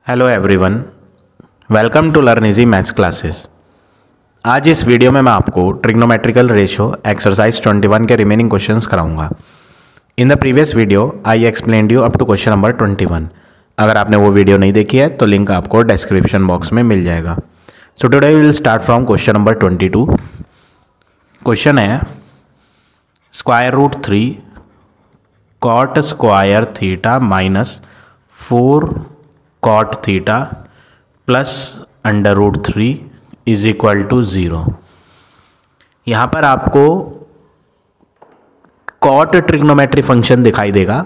Hello everyone, welcome to learn easy maths classes. आज इस video में मैं आपको ट्रिग्नोमेट्रिकल रेशो एक्सरसाइज 21 के रिमेनिंग क्वेश्चंस कराऊंगा। In the previous video I explained you up to question number 21। अगर आपने वो वीडियो नहीं देखी है तो लिंक आपको डिस्क्रिप्शन बॉक्स में मिल जाएगा। So today we will start from question number 22। Question है √3 cot square theta minus 4 cot theta plus √3 is equal to 0। यहाँ पर आपको कॉट ट्रिग्नोमेट्री फंक्शन दिखाई देगा।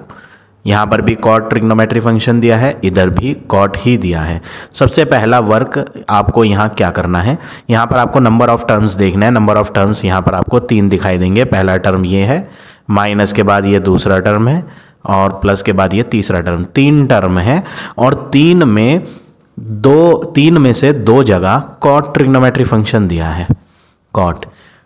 यहाँ पर भी कॉट ट्रिग्नोमेट्री फंक्शन दिया है, इधर भी कॉट ही दिया है। सबसे पहला वर्क आपको यहाँ क्या करना है, यहाँ पर आपको नंबर ऑफ टर्म्स देखना है। नंबर ऑफ टर्म्स यहाँ पर आपको 3 दिखाई देंगे। पहला टर्म ये है, माइनस के बाद ये दूसरा टर्म है और प्लस के बाद ये तीसरा टर्म। 3 टर्म है और 3 में से 2 जगह कॉट ट्रिग्नोमेट्री फंक्शन दिया है। कॉट,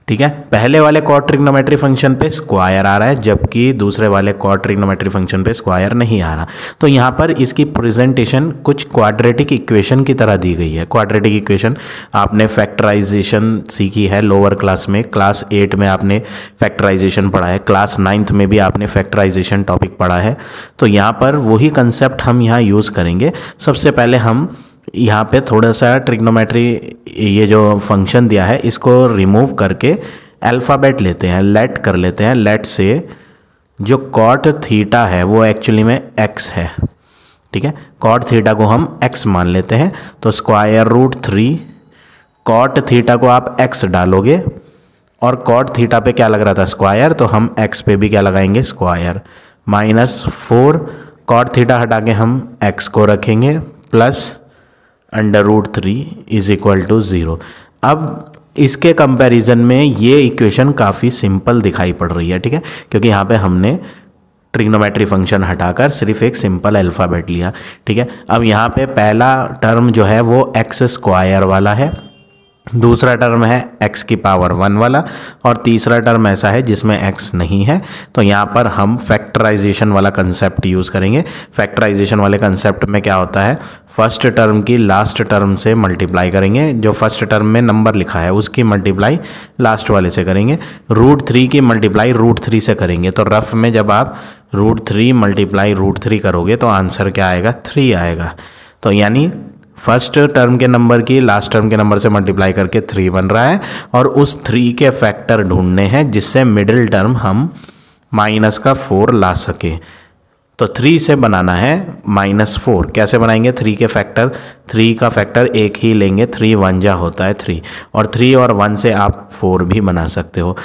ठीक है। पहले वाले कॉट ट्रिग्नोमेट्री फंक्शन पे स्क्वायर आ रहा है, जबकि दूसरे वाले कॉट ट्रिग्नोमेट्री फंक्शन पे स्क्वायर नहीं आ रहा। तो यहाँ पर इसकी प्रेजेंटेशन कुछ क्वाड्रेटिक इक्वेशन की तरह दी गई है। क्वाड्रेटिक इक्वेशन आपने फैक्टराइजेशन सीखी है लोअर क्लास में। क्लास 8 में आपने फैक्टराइजेशन पढ़ा है, क्लास 9th में भी आपने फैक्टराइजेशन टॉपिक पढ़ा है। तो यहाँ पर वही कंसेप्ट हम यहाँ यूज़ करेंगे। सबसे पहले हम यहाँ पे थोड़ा सा ट्रिग्नोमेट्री ये जो फंक्शन दिया है इसको रिमूव करके अल्फ़ाबेट लेते हैं, लेट कर लेते हैं। लेट से जो कॉट थीटा है वो एक्चुअली में x है, ठीक है। कॉट थीटा को हम x मान लेते हैं। तो √3 कॉट थीटा को आप x डालोगे और कॉट थीटा पे क्या लग रहा था, स्क्वायर, तो हम x पे भी क्या लगाएंगे, स्क्वायर। -4 कॉट थीटा हटा के हम x को रखेंगे प्लस √3 इज इक्वल टू 0। अब इसके कंपैरिजन में ये इक्वेशन काफ़ी सिंपल दिखाई पड़ रही है, ठीक है, क्योंकि यहाँ पे हमने ट्रिग्नोमेट्री फंक्शन हटाकर सिर्फ एक सिंपल अल्फ़ाबेट लिया, ठीक है। अब यहाँ पे पहला टर्म जो है वो x स्क्वायर वाला है, दूसरा टर्म है x की पावर 1 वाला और तीसरा टर्म ऐसा है जिसमें x नहीं है। तो यहाँ पर हम फैक्टराइजेशन वाला कंसेप्ट यूज़ करेंगे। फैक्टराइजेशन वाले कंसेप्ट में क्या होता है, फर्स्ट टर्म की लास्ट टर्म से मल्टीप्लाई करेंगे। जो फर्स्ट टर्म में नंबर लिखा है उसकी मल्टीप्लाई लास्ट वाले से करेंगे। √3 की मल्टीप्लाई √3 से करेंगे। तो रफ में जब आप √3 मल्टीप्लाई √3 करोगे तो आंसर क्या आएगा, 3 आएगा। तो यानी फर्स्ट टर्म के नंबर की लास्ट टर्म के नंबर से मल्टीप्लाई करके 3 बन रहा है और उस 3 के फैक्टर ढूंढने हैं जिससे मिडिल टर्म हम -4 ला सके। तो 3 से बनाना है -4। कैसे बनाएंगे, 3 के फैक्टर, 3 का फैक्टर एक ही लेंगे, 3 1 जा होता है 3, और 3 और 1 से आप 4 भी बना सकते हो।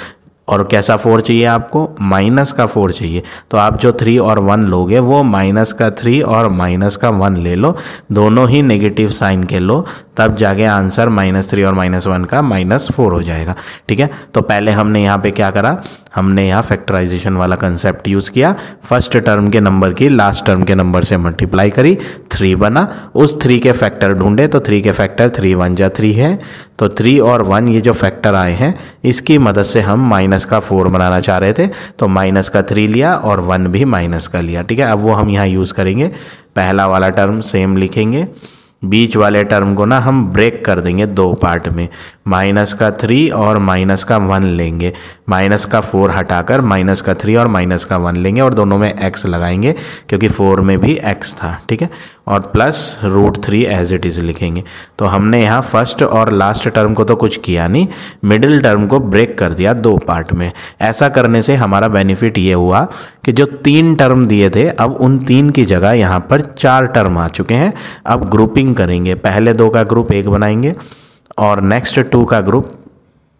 और कैसा 4 चाहिए आपको, माइनस का 4 चाहिए। तो आप जो 3 और 1 लोगे वो -3 और -1 ले लो, दोनों ही नेगेटिव साइन के लो, तब जाके आंसर -3 और -1 का -4 हो जाएगा, ठीक है। तो पहले हमने यहाँ पे क्या करा, हमने यहाँ फैक्टराइजेशन वाला कंसेप्ट यूज़ किया। फर्स्ट टर्म के नंबर की लास्ट टर्म के नंबर से मल्टीप्लाई करी, 3 बना, उस 3 के फैक्टर ढूंढे। तो 3 के फैक्टर 3 1 जा 3 है। तो 3 और 1 ये जो फैक्टर आए हैं इसकी मदद से हम -4 बनाना चाह रहे थे, तो -3 लिया और 1 भी माइनस का लिया, ठीक है। अब वो हम यहाँ यूज़ करेंगे। पहला वाला टर्म सेम लिखेंगे, बीच वाले टर्म को ना हम ब्रेक कर देंगे 2 पार्ट में। -3 और -1 लेंगे, -4 हटाकर -3 और -1 लेंगे और दोनों में x लगाएंगे क्योंकि 4 में भी x था, ठीक है, और प्लस √3 एज इट इज़ लिखेंगे। तो हमने यहाँ फर्स्ट और लास्ट टर्म को तो कुछ किया नहीं, मिडिल टर्म को ब्रेक कर दिया 2 पार्ट में। ऐसा करने से हमारा बेनिफिट ये हुआ कि जो 3 टर्म दिए थे अब उन 3 की जगह यहाँ पर 4 टर्म आ चुके हैं। अब ग्रुपिंग करेंगे, पहले 2 का ग्रुप 1 बनाएंगे और नेक्स्ट 2 का ग्रुप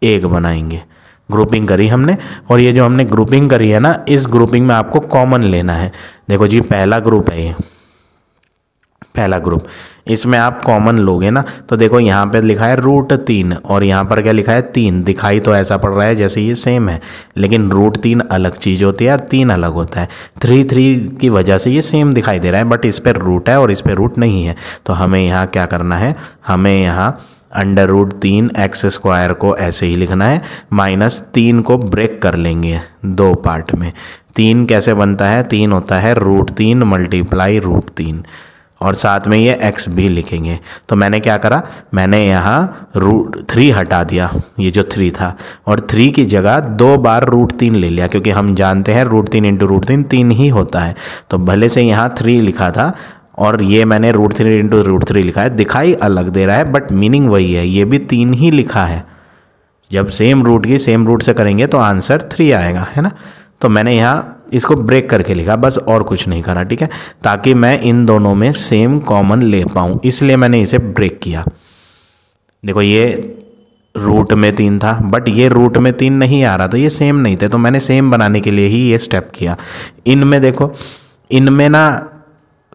1 बनाएंगे। ग्रुपिंग करी हमने, और ये जो हमने ग्रुपिंग करी है ना, इस ग्रुपिंग में आपको कॉमन लेना है। देखो जी, पहला ग्रुप है ये, पहला ग्रुप, इसमें आप कॉमन लोगे ना, तो देखो यहाँ पे लिखा है √3 और यहाँ पर क्या लिखा है, 3। दिखाई तो ऐसा पड़ रहा है जैसे ये सेम है, लेकिन √3 अलग चीज़ होती है और 3 अलग होता है। 3 की वजह से ये सेम दिखाई दे रहा है, बट इस पर रूट है और इस पर रूट नहीं है। तो हमें यहाँ क्या करना है, हमें यहाँ √3 x स्क्वायर को ऐसे ही लिखना है, -3 को ब्रेक कर लेंगे 2 पार्ट में। 3 कैसे बनता है, 3 होता है √3 मल्टीप्लाई √3 और साथ में ये x भी लिखेंगे। तो मैंने क्या करा, मैंने यहाँ √3 हटा दिया, ये जो 3 था, और 3 की जगह 2 बार √3 ले लिया, क्योंकि हम जानते हैं √3 इंटू √3 3 ही होता है। तो भले से यहाँ 3 लिखा था और ये मैंने √3 इंटू √3 लिखा है, दिखाई अलग दे रहा है बट मीनिंग वही है, ये भी 3 ही लिखा है। जब सेम रूट की सेम रूट से करेंगे तो आंसर 3 आएगा, है ना। तो मैंने यहाँ इसको ब्रेक करके लिखा, बस और कुछ नहीं करा, ठीक है, ताकि मैं इन दोनों में सेम कॉमन ले पाऊँ, इसलिए मैंने इसे ब्रेक किया। देखो ये रूट में 3 था बट ये रूट में 3 नहीं आ रहा, तो ये सेम नहीं थे, तो मैंने सेम बनाने के लिए ही ये स्टेप किया। इनमें देखो, इनमें ना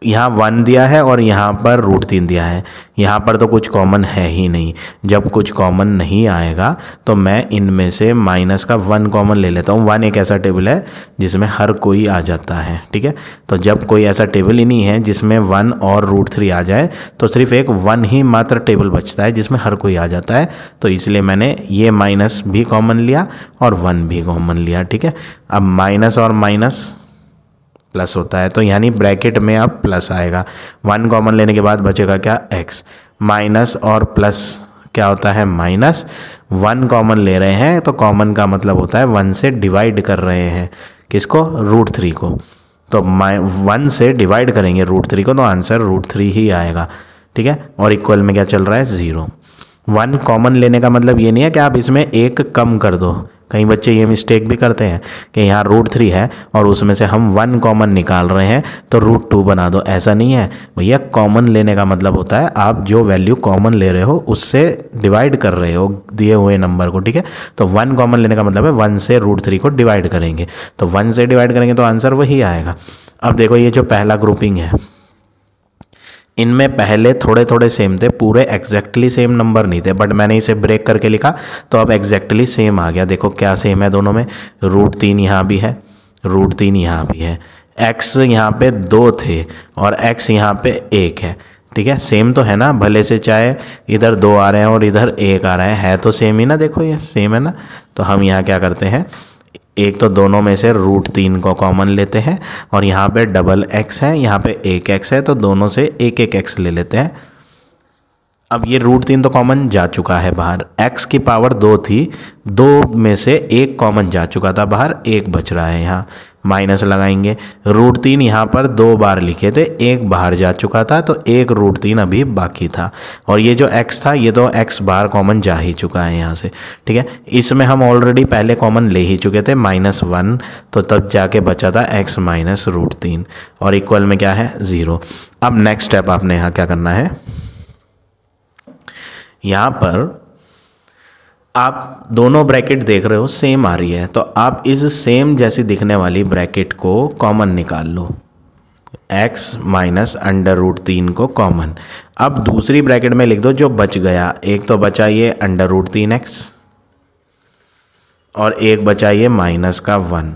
यहाँ 1 दिया है और यहाँ पर √3 दिया है, यहाँ पर तो कुछ कॉमन है ही नहीं। जब कुछ कॉमन नहीं आएगा तो मैं इनमें से माइनस का 1 कॉमन ले लेता हूँ। 1 एक ऐसा टेबल है जिसमें हर कोई आ जाता है, ठीक है। तो जब कोई ऐसा टेबल ही नहीं है जिसमें 1 और √3 आ जाए, तो सिर्फ एक 1 ही मात्र टेबल बचता है जिसमें हर कोई आ जाता है। तो इसलिए मैंने ये माइनस भी कॉमन लिया और 1 भी कॉमन लिया, ठीक है। अब माइनस और माइनस प्लस होता है, तो यानी ब्रैकेट में अब प्लस आएगा। 1 कॉमन लेने के बाद बचेगा क्या, x। माइनस और प्लस क्या होता है, माइनस। 1 कॉमन ले रहे हैं तो कॉमन का मतलब होता है 1 से डिवाइड कर रहे हैं, किसको, √3 को। तो 1 से डिवाइड करेंगे √3 को तो आंसर √3 ही आएगा, ठीक है। और इक्वल में क्या चल रहा है, 0। 1 कॉमन लेने का मतलब ये नहीं है कि आप इसमें 1 कम कर दो। कई बच्चे ये मिस्टेक भी करते हैं कि यहाँ √3 है और उसमें से हम 1 कॉमन निकाल रहे हैं तो √2 बना दो। ऐसा नहीं है भैया, कॉमन लेने का मतलब होता है आप जो वैल्यू कॉमन ले रहे हो उससे डिवाइड कर रहे हो दिए हुए नंबर को, ठीक है। तो 1 कॉमन लेने का मतलब है 1 से √3 को डिवाइड करेंगे, तो 1 से डिवाइड करेंगे तो आंसर वही आएगा। अब देखो ये जो पहला ग्रुपिंग है, इनमें पहले थोड़े थोड़े सेम थे, पूरे एग्जैक्टली सेम नंबर नहीं थे, बट मैंने इसे ब्रेक करके लिखा तो अब एग्जैक्टली सेम आ गया। देखो क्या सेम है दोनों में, √3 यहाँ भी है, √3 यहाँ भी है, x यहाँ पे 2 थे और x यहाँ पे 1 है, ठीक है। सेम तो है ना, भले से चाहे इधर 2 आ रहे हैं और इधर 1 आ रहा है तो सेम ही ना। देखो ये सेम है ना, तो हम यहाँ क्या करते हैं, एक तो दोनों में से √3 को कॉमन लेते हैं और यहाँ पे डबल x है, यहाँ पे 1x है, तो दोनों से 1 ले लेते हैं। अब ये √3 तो कॉमन जा चुका है बाहर, x की पावर 2 थी, 2 में से 1 कॉमन जा चुका था बाहर, 1 बच रहा है, यहाँ माइनस लगाएंगे। √3 यहाँ पर 2 बार लिखे थे, 1 बाहर जा चुका था, तो 1 √3 अभी बाकी था। और ये जो x था ये तो x बाहर कॉमन जा ही चुका है यहाँ से, ठीक है। इसमें हम ऑलरेडी पहले कॉमन ले ही चुके थे -1, तो तब जाके बचा था x माइनस √3 और इक्वल में क्या है, 0। अब नेक्स्ट स्टेप आपने यहाँ क्या करना है, यहाँ पर आप दोनों ब्रैकेट देख रहे हो सेम आ रही है, तो आप इस सेम जैसी दिखने वाली ब्रैकेट को कॉमन निकाल लो, x माइनस √3 को कॉमन। अब दूसरी ब्रैकेट में लिख दो जो बच गया, एक तो बचा ये √3x और एक बचा ये माइनस का 1,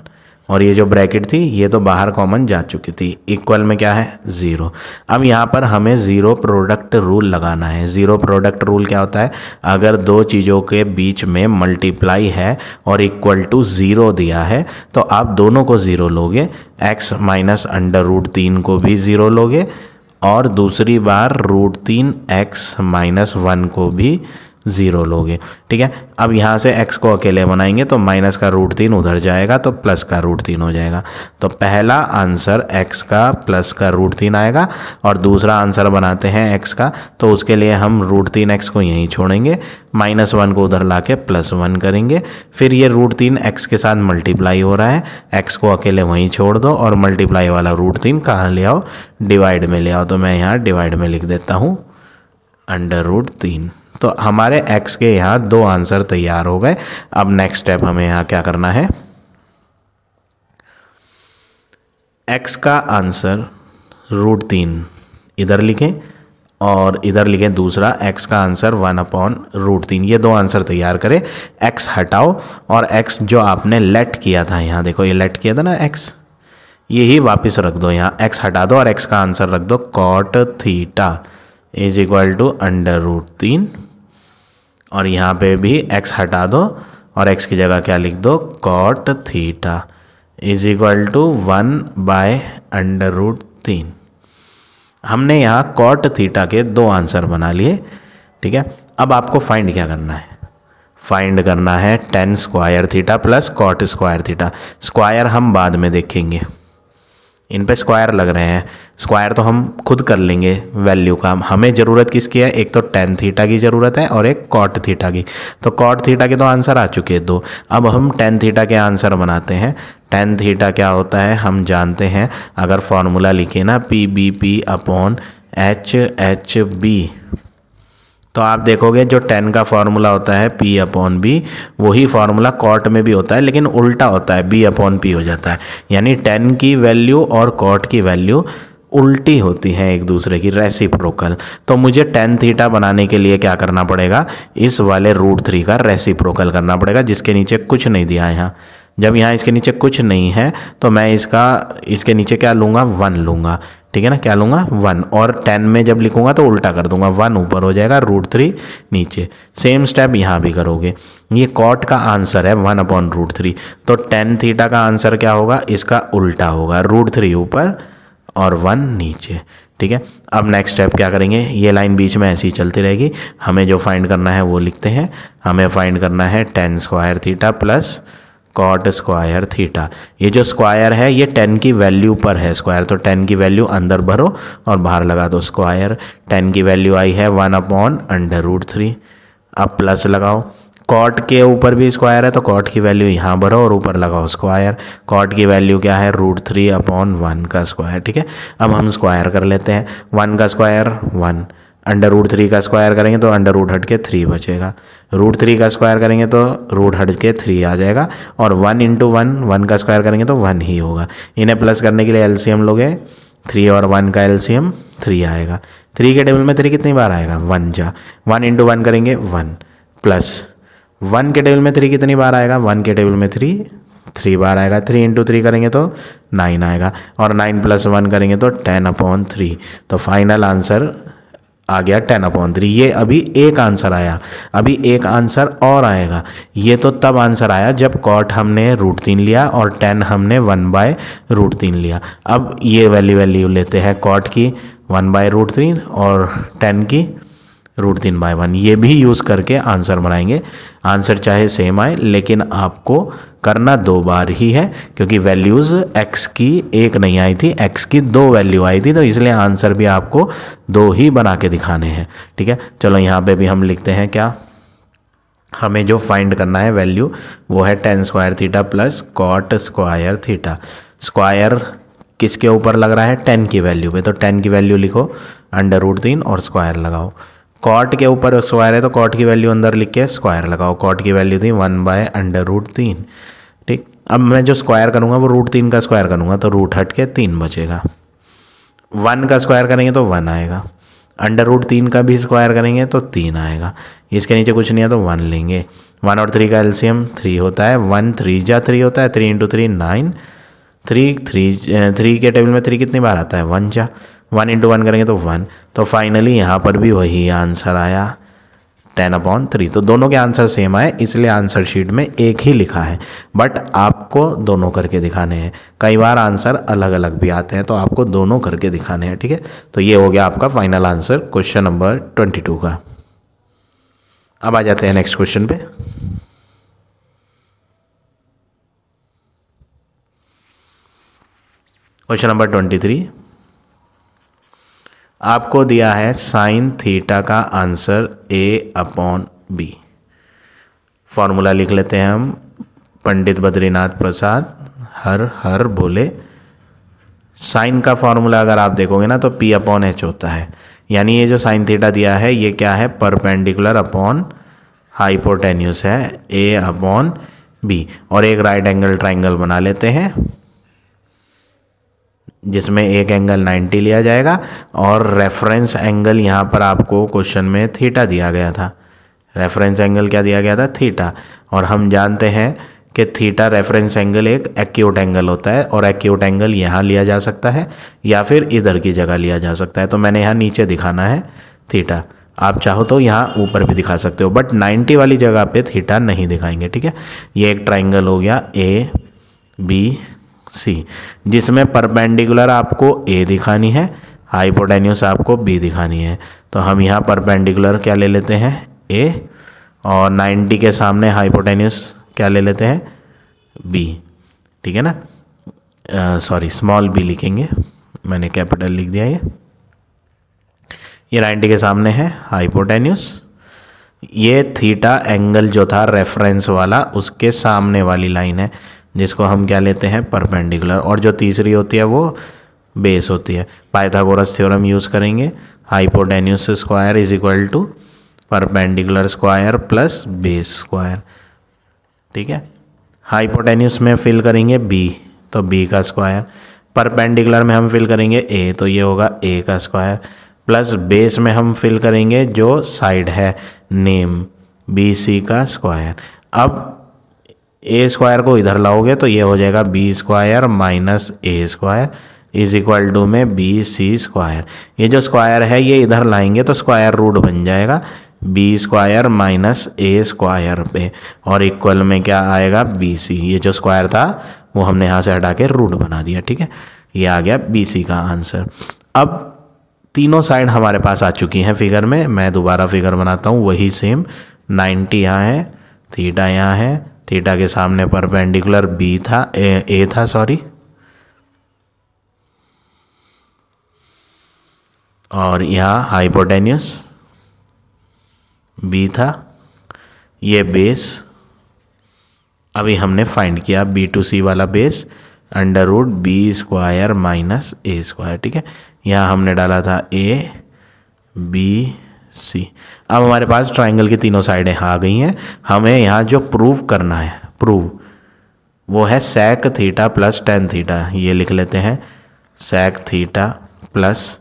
और ये जो ब्रैकेट थी ये तो बाहर कॉमन जा चुकी थी। इक्वल में क्या है, 0। अब यहाँ पर हमें ज़ीरो प्रोडक्ट रूल लगाना है। ज़ीरो प्रोडक्ट रूल क्या होता है, अगर दो चीज़ों के बीच में मल्टीप्लाई है और इक्वल टू 0 दिया है तो आप दोनों को 0 लोगे, x माइनस √3 को भी 0 लोगे और दूसरी बार √3 x माइनस 1 को भी 0 लोगे, ठीक है। अब यहाँ से x को अकेले बनाएंगे तो माइनस का √3 उधर जाएगा तो प्लस का √3 हो जाएगा। तो पहला आंसर x का प्लस का √3 आएगा और दूसरा आंसर बनाते हैं x का, तो उसके लिए हम √3x को यहीं छोड़ेंगे, -1 को उधर ला के +1 करेंगे, फिर ये √3 x के साथ मल्टीप्लाई हो रहा है, x को अकेले वहीं छोड़ दो और मल्टीप्लाई वाला √3 कहाँ ले आओ, डिवाइड में ले आओ। तो मैं यहाँ डिवाइड में लिख देता हूँ √3। तो हमारे x के यहाँ 2 आंसर तैयार हो गए। अब नेक्स्ट स्टेप हमें यहाँ क्या करना है, x का आंसर √3 इधर लिखें और इधर लिखें दूसरा x का आंसर 1/√3। ये 2 आंसर तैयार करें। x हटाओ और x जो आपने लेट किया था, यहाँ देखो ये लेट किया था ना x, यही वापस रख दो, यहाँ x हटा दो और x का आंसर रख दो cot theta is equal to √3 और यहाँ पे भी x हटा दो और x की जगह क्या लिख दो, cot theta is equal to 1/√3। हमने यहाँ कॉट थीटा के 2 आंसर बना लिए, ठीक है। अब आपको फाइंड क्या करना है, फाइंड करना है tan square theta plus cot square theta. Square हम बाद में देखेंगे, इन पे स्क्वायर लग रहे हैं, स्क्वायर तो हम खुद कर लेंगे वैल्यू का। हमें ज़रूरत किसकी है, एक तो टेन थीटा की ज़रूरत है और एक कॉट थीटा की। तो कॉट थीटा के तो आंसर आ चुके हैं 2, अब हम टेन थीटा के आंसर बनाते हैं। टेन थीटा क्या होता है हम जानते हैं, अगर फॉर्मूला लिखे ना P B P upon H H B, तो आप देखोगे जो टेन का फॉर्मूला होता है पी अपॉन बी, वही फॉर्मूला कॉट में भी होता है, लेकिन उल्टा होता है, बी अपॉन पी हो जाता है। यानी टेन की वैल्यू और कॉट की वैल्यू उल्टी होती हैं एक दूसरे की, रेसिप्रोकल। तो मुझे टेन थीटा बनाने के लिए क्या करना पड़ेगा, इस वाले √3 का रेसिप्रोकल करना पड़ेगा, जिसके नीचे कुछ नहीं दिया है यहाँ। जब यहाँ इसके नीचे कुछ नहीं है तो मैं इसके नीचे क्या लूँगा, 1 लूँगा, ठीक है ना। क्या लूँगा, 1, और 10 में जब लिखूँगा तो उल्टा कर दूँगा, 1 ऊपर हो जाएगा, √3 नीचे। सेम स्टेप यहाँ भी करोगे। ये कॉट का आंसर है 1/√3, तो टेन थीटा का आंसर क्या होगा, इसका उल्टा होगा, √3 ऊपर और 1 नीचे, ठीक है। अब नेक्स्ट स्टेप क्या करेंगे, ये लाइन बीच में ऐसी ही चलती रहेगी। हमें जो फाइंड करना है वो लिखते हैं। हमें फाइंड करना है tan square theta plus cot square theta. ये जो स्क्वायर है ये 10 की वैल्यू पर है स्क्वायर, तो 10 की वैल्यू अंदर भरो और बाहर लगा दो स्क्वायर। 10 की वैल्यू आई है 1/√3। अब प्लस लगाओ, कॉट के ऊपर भी स्क्वायर है तो कॉट की वैल्यू यहाँ भरो और ऊपर लगाओ स्क्वायर। कॉट की वैल्यू क्या है, √3/1 का स्क्वायर, ठीक है। अब हम स्क्वायर कर लेते हैं, 1 का स्क्वायर 1, √3 का स्क्वायर करेंगे तो अंडर हट के 3 बचेगा, √3 का स्क्वायर करेंगे तो रूट हट के 3 आ जाएगा, और 1 × 1 का स्क्वायर करेंगे तो 1 ही होगा। इन्हें प्लस करने के लिए एलसीएम लोगे, 3 और 1 का एलसीएम 3 आएगा। 3 के टेबल में 3 कितनी बार आएगा, 1 जा। 1 × 1 करेंगे 1, प्लस 1 के टेबल में 3 कितनी बार आएगा, 1 के टेबल में 3 बार आएगा। 3 × 3 करेंगे तो 9 आएगा, और 9 + 1 करेंगे तो 10/3। तो फाइनल आंसर आ गया 10/3। ये अभी एक आंसर आया, अभी एक आंसर और आएगा। ये तो तब आंसर आया जब कॉट हमने √3 लिया और 10 हमने 1/√3 लिया। अब ये वैल्यू लेते हैं कॉट की 1/√3 और 10 की √3/1। ये भी यूज़ करके आंसर बनाएंगे। आंसर चाहे सेम आए लेकिन आपको करना 2 बार ही है, क्योंकि वैल्यूज़ x की एक नहीं आई थी, x की 2 वैल्यू आई थी, तो इसलिए आंसर भी आपको 2 ही बना के दिखाने हैं, ठीक है। चलो यहाँ पे भी हम लिखते हैं क्या, हमें जो फाइंड करना है वैल्यू वो है tan square theta plus cot square theta. Square किसके ऊपर लग रहा है, 10 की वैल्यू पे, तो 10 की वैल्यू लिखो अंडर√3 और स्क्वायर लगाओ। कॉट के ऊपर स्क्वायर है तो कॉट की वैल्यू अंदर लिख के स्क्वायर लगाओ। कॉट की वैल्यू थी 1/√3, ठीक। अब मैं जो स्क्वायर करूँगा वो √3 का स्क्वायर करूँगा तो रूट हट के 3 बचेगा। 1 का स्क्वायर करेंगे तो 1 आएगा, अंडर√3 का भी स्क्वायर करेंगे तो 3 आएगा। इसके नीचे कुछ नहीं है तो 1 लेंगे। 1 और 3 का एलसीएम 3 होता है, 1 3 जा 3 होता है, 3 × 3 9, 3 के टेबल में 3 कितनी बार आता है, 1 जा। 1 × 1 करेंगे तो 1, तो फाइनली यहाँ पर भी वही आंसर आया 10/3। तो दोनों के आंसर सेम आए, इसलिए आंसर शीट में एक ही लिखा है, बट आपको दोनों करके दिखाने हैं। कई बार आंसर अलग अलग भी आते हैं तो आपको दोनों करके दिखाने हैं, ठीक है। तो ये हो गया आपका फाइनल आंसर क्वेश्चन नंबर 22 का। अब आ जाते हैं नेक्स्ट क्वेश्चन पे। क्वेश्चन नंबर 23, आपको दिया है साइन थीटा का आंसर A/B। फॉर्मूला लिख लेते हैं हम, पंडित बद्रीनाथ प्रसाद हर हर बोले। साइन का फॉर्मूला अगर आप देखोगे ना तो P/H होता है, यानी ये जो साइन थीटा दिया है ये क्या है, परपेंडिकुलर अपॉन हाइपोटेन्यूस है A/B। और एक राइट एंगल ट्राइंगल बना लेते हैं जिसमें एक एंगल 90 लिया जाएगा, और रेफरेंस एंगल यहाँ पर आपको क्वेश्चन में थीटा दिया गया था। रेफरेंस एंगल क्या दिया गया था, थीटा। और हम जानते हैं कि थीटा रेफरेंस एंगल एक एक्यूट एंगल होता है, और एक्यूट एंगल यहाँ लिया जा सकता है या फिर इधर की जगह लिया जा सकता है। तो मैंने यहाँ नीचे दिखाना है थीटा, आप चाहो तो यहाँ ऊपर भी दिखा सकते हो, बट 90 वाली जगह पे थीटा नहीं दिखाएंगे, ठीक है। ये एक ट्राइंगल हो गया ABC, जिसमें परपेंडिकुलर आपको A दिखानी है हाइपोटेन्यूस आपको बी दिखानी है, तो हम यहाँ परपेंडिकुलर क्या ले लेते हैं ए, और 90 के सामने हाइपोटेन्यूस क्या ले लेते हैं बी, ठीक है ना। सॉरी स्मॉल बी लिखेंगे, मैंने कैपिटल लिख दिया। ये 90 के सामने है हाइपोटेन्यूस। ये थीटा एंगल जो था रेफरेंस वाला उसके सामने वाली लाइन है जिसको हम क्या लेते हैं परपेंडिकुलर, और जो तीसरी होती है वो बेस होती है। पाइथागोरस थ्योरम यूज़ करेंगे, hypotenuse square is equal to perpendicular square plus base square, ठीक है। हाइपोटेन्यूस में फिल करेंगे बी, तो बी का स्क्वायर, परपेंडिकुलर में हम फिल करेंगे ए, तो ये होगा ए का स्क्वायर, प्लस बेस में हम फिल करेंगे जो साइड है नेम बी सी का स्क्वायर। अब ए स्क्वायर को इधर लाओगे तो ये हो जाएगा B square minus A square is equal to में बी सी स्क्वायर। ये जो स्क्वायर है ये इधर लाएंगे तो स्क्वायर रूट बन जाएगा B square minus A square पे, और इक्वल में क्या आएगा बी सी। ये जो स्क्वायर था वो हमने यहाँ से हटा के रूट बना दिया, ठीक है। ये आ गया बी सी का आंसर। अब तीनों साइड हमारे पास आ चुकी हैं फिगर में, मैं दोबारा फिगर बनाता हूँ वही सेम। 90 यहाँ है, थीटा यहाँ है, थीटा के सामने परपेंडिकुलर बी था ए था सॉरी, और यहाँ हाइपोटेन्यूस बी था, ये बेस अभी हमने फाइंड किया बी टू सी वाला base under root B square minus A square, ठीक है। यहाँ हमने डाला था ए बी सी। अब हमारे पास ट्राइंगल की तीनों साइडें आ गई हैं। हमें यहाँ जो प्रूव करना है वो है sec theta plus tan theta. ये लिख लेते हैं sec theta plus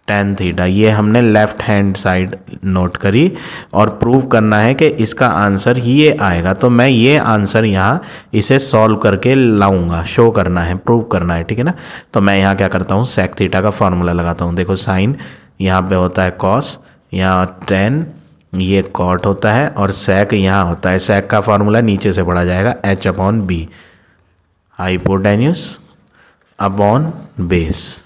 tan theta, ये हमने लेफ्ट हैंड साइड नोट करी, और प्रूव करना है कि इसका आंसर ये आएगा। तो मैं ये आंसर यहाँ इसे सॉल्व करके लाऊंगा, शो करना है, प्रूव करना है, ठीक है ना। तो मैं यहाँ क्या करता हूँ सेक थीटा का फॉर्मूला लगाता हूँ। देखो साइन यहाँ पे होता है कॉस, यहाँ टेन ये कॉट होता है, और सेक यहाँ होता है। सेक का फॉर्मूला नीचे से पढ़ा जाएगा H upon B, hypotenuse upon base,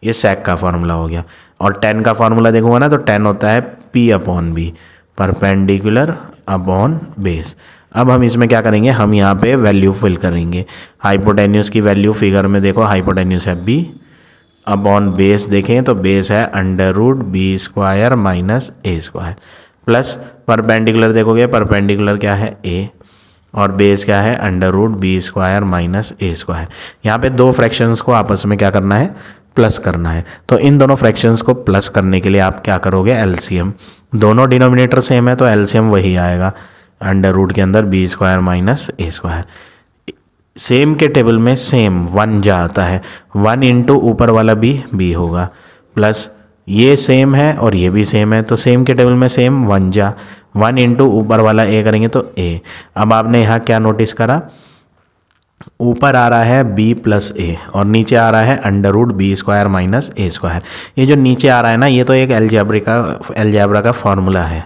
ये सेक का फार्मूला हो गया। और टेन का फार्मूला देखूंगा ना तो टेन होता है P upon B, perpendicular upon base. अब हम इसमें क्या करेंगे, हम यहाँ पे वैल्यू फिल करेंगे। हाइपोटेन्यूस की वैल्यू फिगर में देखो, हाइपोटेन्यूस है बी, अपॉन बेस देखें तो बेस है under root B square minus A square, plus perpendicular देखोगे परपेंडिकुलर क्या है ए, और बेस क्या है under root B square minus A square. यहाँ पे दो फ्रैक्शंस को आपस में क्या करना है प्लस करना है। तो इन दोनों फ्रैक्शंस को प्लस करने के लिए आप क्या करोगे एलसीएम, दोनों डिनोमिनेटर सेम है तो एलसीएम वही आएगा अंडर रूट के अंदर B square minus A square. Same के टेबल में सेम वन जा आता है, वन इंटू ऊपर वाला बी होगा, प्लस ये सेम है और ये भी सेम है तो सेम के टेबल में सेम वन जा, वन इंटू ऊपर वाला ए करेंगे तो ए। अब आपने यहाँ क्या नोटिस करा, ऊपर आ रहा है b प्लस ए और नीचे आ रहा है under root B square minus A square. ये जो नीचे आ रहा है ना ये तो एक एलजेब्रा का फॉर्मूला है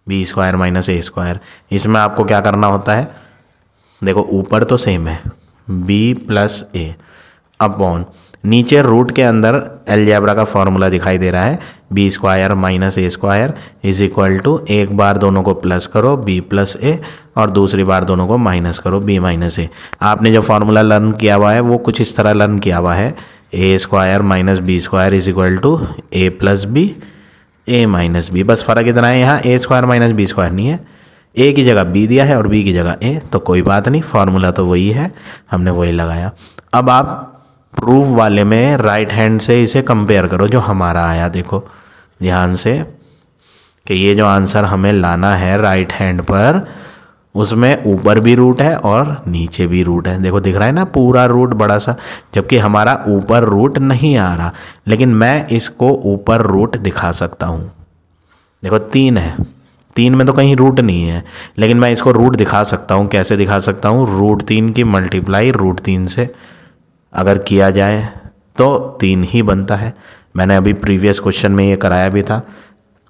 B square minus A square. इसमें आपको क्या करना होता है, देखो ऊपर तो सेम है b प्लस ए अपॉन नीचे रूट के अंदर एलजेब्रा का फॉर्मूला दिखाई दे रहा है B square minus A square is equal to, एक बार दोनों को प्लस करो b प्लस ए और दूसरी बार दोनों को माइनस करो b माइनस ए। आपने जो फॉर्मूला लर्न किया हुआ है वो कुछ इस तरह लर्न किया हुआ है A square minus B square is equal to A plus B A minus B. बस फ़र्क इतना है यहाँ A square minus B square नहीं है, ए की जगह बी दिया है और बी की जगह ए, तो कोई बात नहीं, फॉर्मूला तो वही है, हमने वही लगाया। अब आप प्रूफ वाले में राइट हैंड से इसे कंपेयर करो जो हमारा आया, देखो ध्यान से कि ये जो आंसर हमें लाना है राइट हैंड पर उसमें ऊपर भी रूट है और नीचे भी रूट है। देखो दिख रहा है ना पूरा रूट बड़ा सा, जबकि हमारा ऊपर रूट नहीं आ रहा, लेकिन मैं इसको ऊपर रूट दिखा सकता हूँ। देखो 3 है, 3 में तो कहीं रूट नहीं है, लेकिन मैं इसको रूट दिखा सकता हूँ। कैसे दिखा सकता हूँ, रूट 3 की मल्टीप्लाई रूट 3 से अगर किया जाए तो 3 ही बनता है। मैंने अभी प्रीवियस क्वेश्चन में ये कराया भी था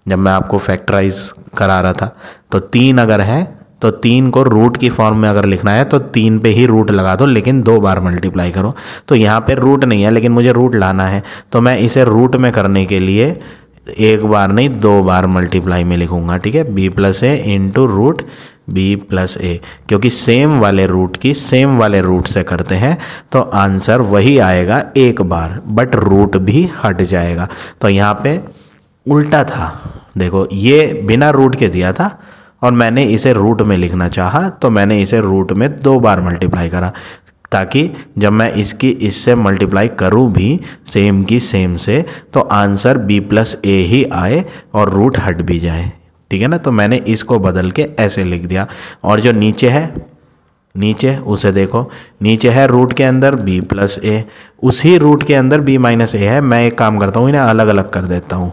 जब मैं आपको फैक्टराइज करा रहा था। तो 3 अगर है तो 3 को रूट की फॉर्म में अगर लिखना है तो 3 पे ही रूट लगा दो, लेकिन 2 बार मल्टीप्लाई करो। तो यहाँ पे रूट नहीं है, लेकिन मुझे रूट लाना है, तो मैं इसे रूट में करने के लिए एक बार नहीं 2 बार मल्टीप्लाई में लिखूंगा, ठीक है। बी प्लस ए इंटू रूट बी प्लस ए, क्योंकि सेम वाले रूट की सेम वाले रूट से करते हैं तो आंसर वही आएगा एक बार, बट रूट भी हट जाएगा। तो यहाँ पे उल्टा था, देखो ये बिना रूट के दिया था और मैंने इसे रूट में लिखना चाहा, तो मैंने इसे रूट में 2 बार मल्टीप्लाई करा, ताकि जब मैं इसकी इससे मल्टीप्लाई करूं भी सेम की सेम से, तो आंसर b प्लस ए ही आए और रूट हट भी जाए, ठीक है ना। तो मैंने इसको बदल के ऐसे लिख दिया। और जो नीचे है, नीचे उसे देखो, नीचे है रूट के अंदर b प्लस ए, उसी रूट के अंदर b माइनस ए है। मैं एक काम करता हूँ, इन्हें अलग अलग कर देता हूँ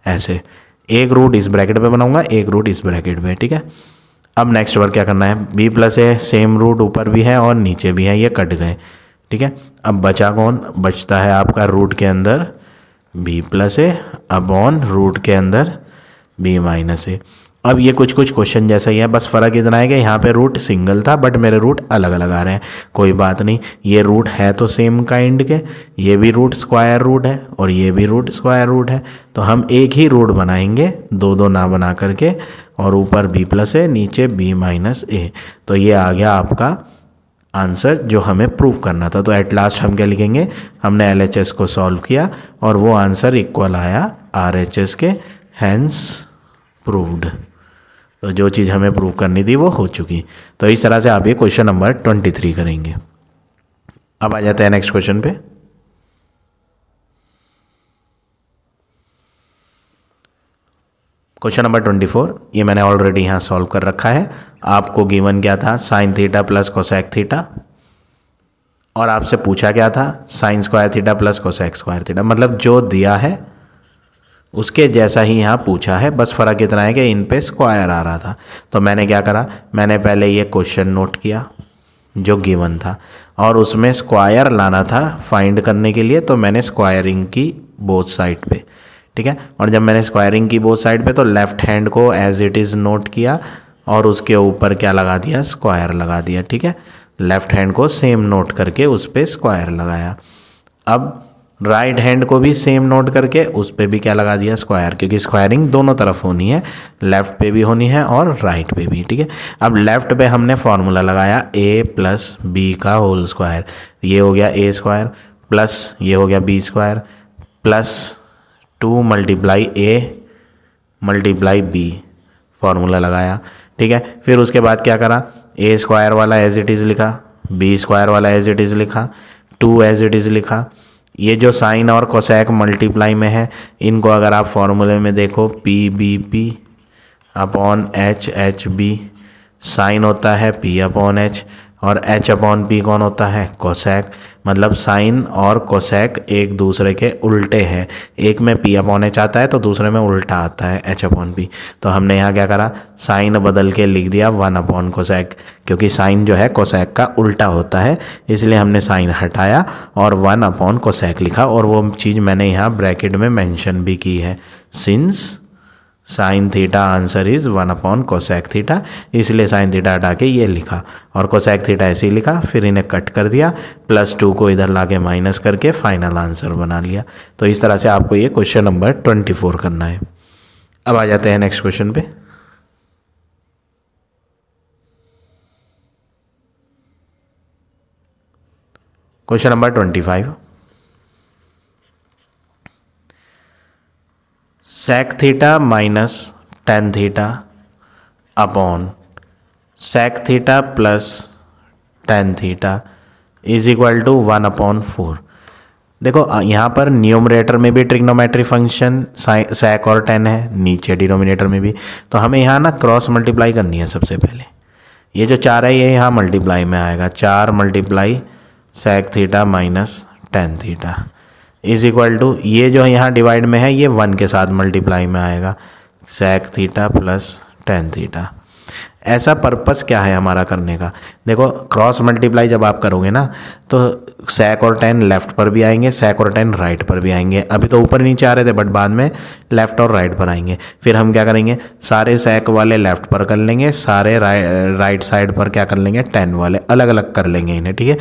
ऐसे, एक रूट इस ब्रैकेट पे बनाऊंगा, एक रूट इस ब्रैकेट पे, ठीक है। अब नेक्स्ट बार क्या करना है, b प्लस ए सेम रूट ऊपर भी है और नीचे भी है, ये कट गए, ठीक है। अब बचा कौन, बचता है आपका रूट के अंदर b plus A upon root के अंदर b माइनस ए। अब ये कुछ क्वेश्चन जैसा ही है, बस फ़र्क इतना है कि यहाँ पे रूट सिंगल था बट मेरे रूट अलग अलग आ रहे हैं। कोई बात नहीं, ये रूट है तो सेम काइंड के, ये भी रूट स्क्वायर रूट है और ये भी रूट स्क्वायर रूट है, तो हम एक ही रूट बनाएंगे, 2 ना बना करके, और ऊपर b प्लस ए नीचे b माइनस ए। तो ये आ गया आपका आंसर जो हमें प्रूव करना था। तो एट लास्ट हम क्या लिखेंगे, हमने LHS को सॉल्व किया और वो आंसर इक्वल आया RHS के, हैंस प्रूव्ड। तो जो चीज़ हमें प्रूव करनी थी वो हो चुकी। तो इस तरह से आप ये क्वेश्चन नंबर 23 करेंगे। अब आ जाते हैं नेक्स्ट क्वेश्चन पे। क्वेश्चन नंबर 24, ये मैंने ऑलरेडी यहाँ सॉल्व कर रखा है। आपको गिवन क्या था, sine theta plus cosec theta, और आपसे पूछा क्या था, sine square theta plus cosec square theta. मतलब जो दिया है उसके जैसा ही यहाँ पूछा है, बस फ़र्क इतना है कि इन पे स्क्वायर आ रहा था। तो मैंने क्या करा, मैंने पहले ये क्वेश्चन नोट किया जो गिवन था, और उसमें स्क्वायर लाना था फाइंड करने के लिए, तो मैंने स्क्वायरिंग की बोथ साइड पे, ठीक है। और जब मैंने स्क्वायरिंग की बोथ साइड पे, तो लेफ़्ट हैंड को एज इट इज़ नोट किया और उसके ऊपर क्या लगा दिया, स्क्वायर लगा दिया, ठीक है। लेफ़्ट हैंड को सेम नोट करके उस पर स्क्वायर लगाया। अब राइट हैंड को भी सेम नोट करके उस पर भी क्या लगा दिया, स्क्वायर, क्योंकि स्क्वायरिंग दोनों तरफ होनी है, लेफ़्ट पे भी होनी है और राइट पे भी, ठीक है। अब लेफ़्ट पे हमने फार्मूला लगाया a प्लस बी का होल स्क्वायर, ये हो गया a स्क्वायर, प्लस ये हो गया b square, plus 2 multiply a multiply b, formula लगाया, ठीक है। फिर उसके बाद क्या करा, a स्क्वायर वाला एज इट इज़ लिखा, b स्क्वायर वाला एज इट इज़ लिखा, 2 एज इट इज़ लिखा। ये जो साइन और कोसेक मल्टीप्लाई में है, इनको अगर आप फॉर्मूले में देखो, P B P upon H H B, sine होता है p अपॉन एच और h अपॉन पी कौन होता है, कोसेक। मतलब साइन और कोसेक एक दूसरे के उल्टे हैं, एक में p अपॉन एच आता है तो दूसरे में उल्टा आता है h अपॉन पी। तो हमने यहाँ क्या करा, साइन बदल के लिख दिया 1 अपॉन कोसेक, क्योंकि साइन जो है कोसेक का उल्टा होता है, इसलिए हमने साइन हटाया और 1 अपॉन कोसेक लिखा। और वो चीज़ मैंने यहाँ ब्रैकेट में मेंशन भी की है, since sine theta answer is 1 upon cosec theta, इसलिए साइन थीटा हटा के ये लिखा और कोसेक थीटा ऐसे ही लिखा, फिर इन्हें कट कर दिया, +2 को इधर लाके माइनस करके फाइनल आंसर बना लिया। तो इस तरह से आपको ये क्वेश्चन नंबर 24 करना है। अब आ जाते हैं नेक्स्ट क्वेश्चन पे। Question number 25, sec theta minus tan theta upon sec theta plus tan theta is equal to 1 upon 4। देखो यहाँ पर न्यूमरेटर में भी ट्रिग्नोमेट्री फंक्शन सेक और टेन है, नीचे डिनोमिनेटर में भी, तो हमें यहाँ ना क्रॉस मल्टीप्लाई करनी है। सबसे पहले ये जो 4 है ये यहाँ मल्टीप्लाई में आएगा, 4 multiply sec theta minus tan theta is equal to, ये जो यहाँ डिवाइड में है ये 1 के साथ मल्टीप्लाई में आएगा, sec theta plus tan theta. ऐसा पर्पस क्या है हमारा करने का? देखो क्रॉस मल्टीप्लाई जब आप करोगे ना तो sec और tan लेफ्ट पर भी आएंगे, sec और tan राइट पर भी आएंगे। अभी तो ऊपर नीचे आ रहे थे बट बाद में लेफ्ट और राइट पर आएंगे। फिर हम क्या करेंगे, सारे sec वाले लेफ्ट पर कर लेंगे, सारे राइट साइड पर क्या कर लेंगे, tan वाले अलग अलग कर लेंगे इन्हें, ठीक है।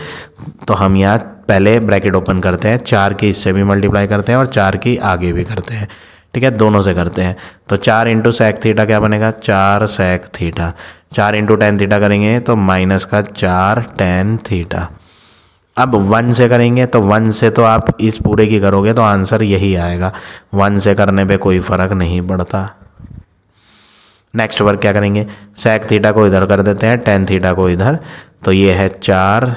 तो हम यहाँ पहले ब्रैकेट ओपन करते हैं, 4 की इससे भी मल्टीप्लाई करते हैं और 4 की आगे भी करते हैं, ठीक है, दोनों से करते हैं। तो 4 इंटू sec थीटा क्या बनेगा, 4 sec theta. 4 into tan theta करेंगे तो माइनस का 4 tan थीटा। अब 1 से करेंगे तो 1 से तो आप इस पूरे की करोगे तो आंसर यही आएगा, 1 से करने पे कोई फ़र्क नहीं पड़ता। नेक्स्ट वर्क क्या करेंगे, sec थीटा को इधर कर देते हैं, tan थीटा को इधर, तो ये है 4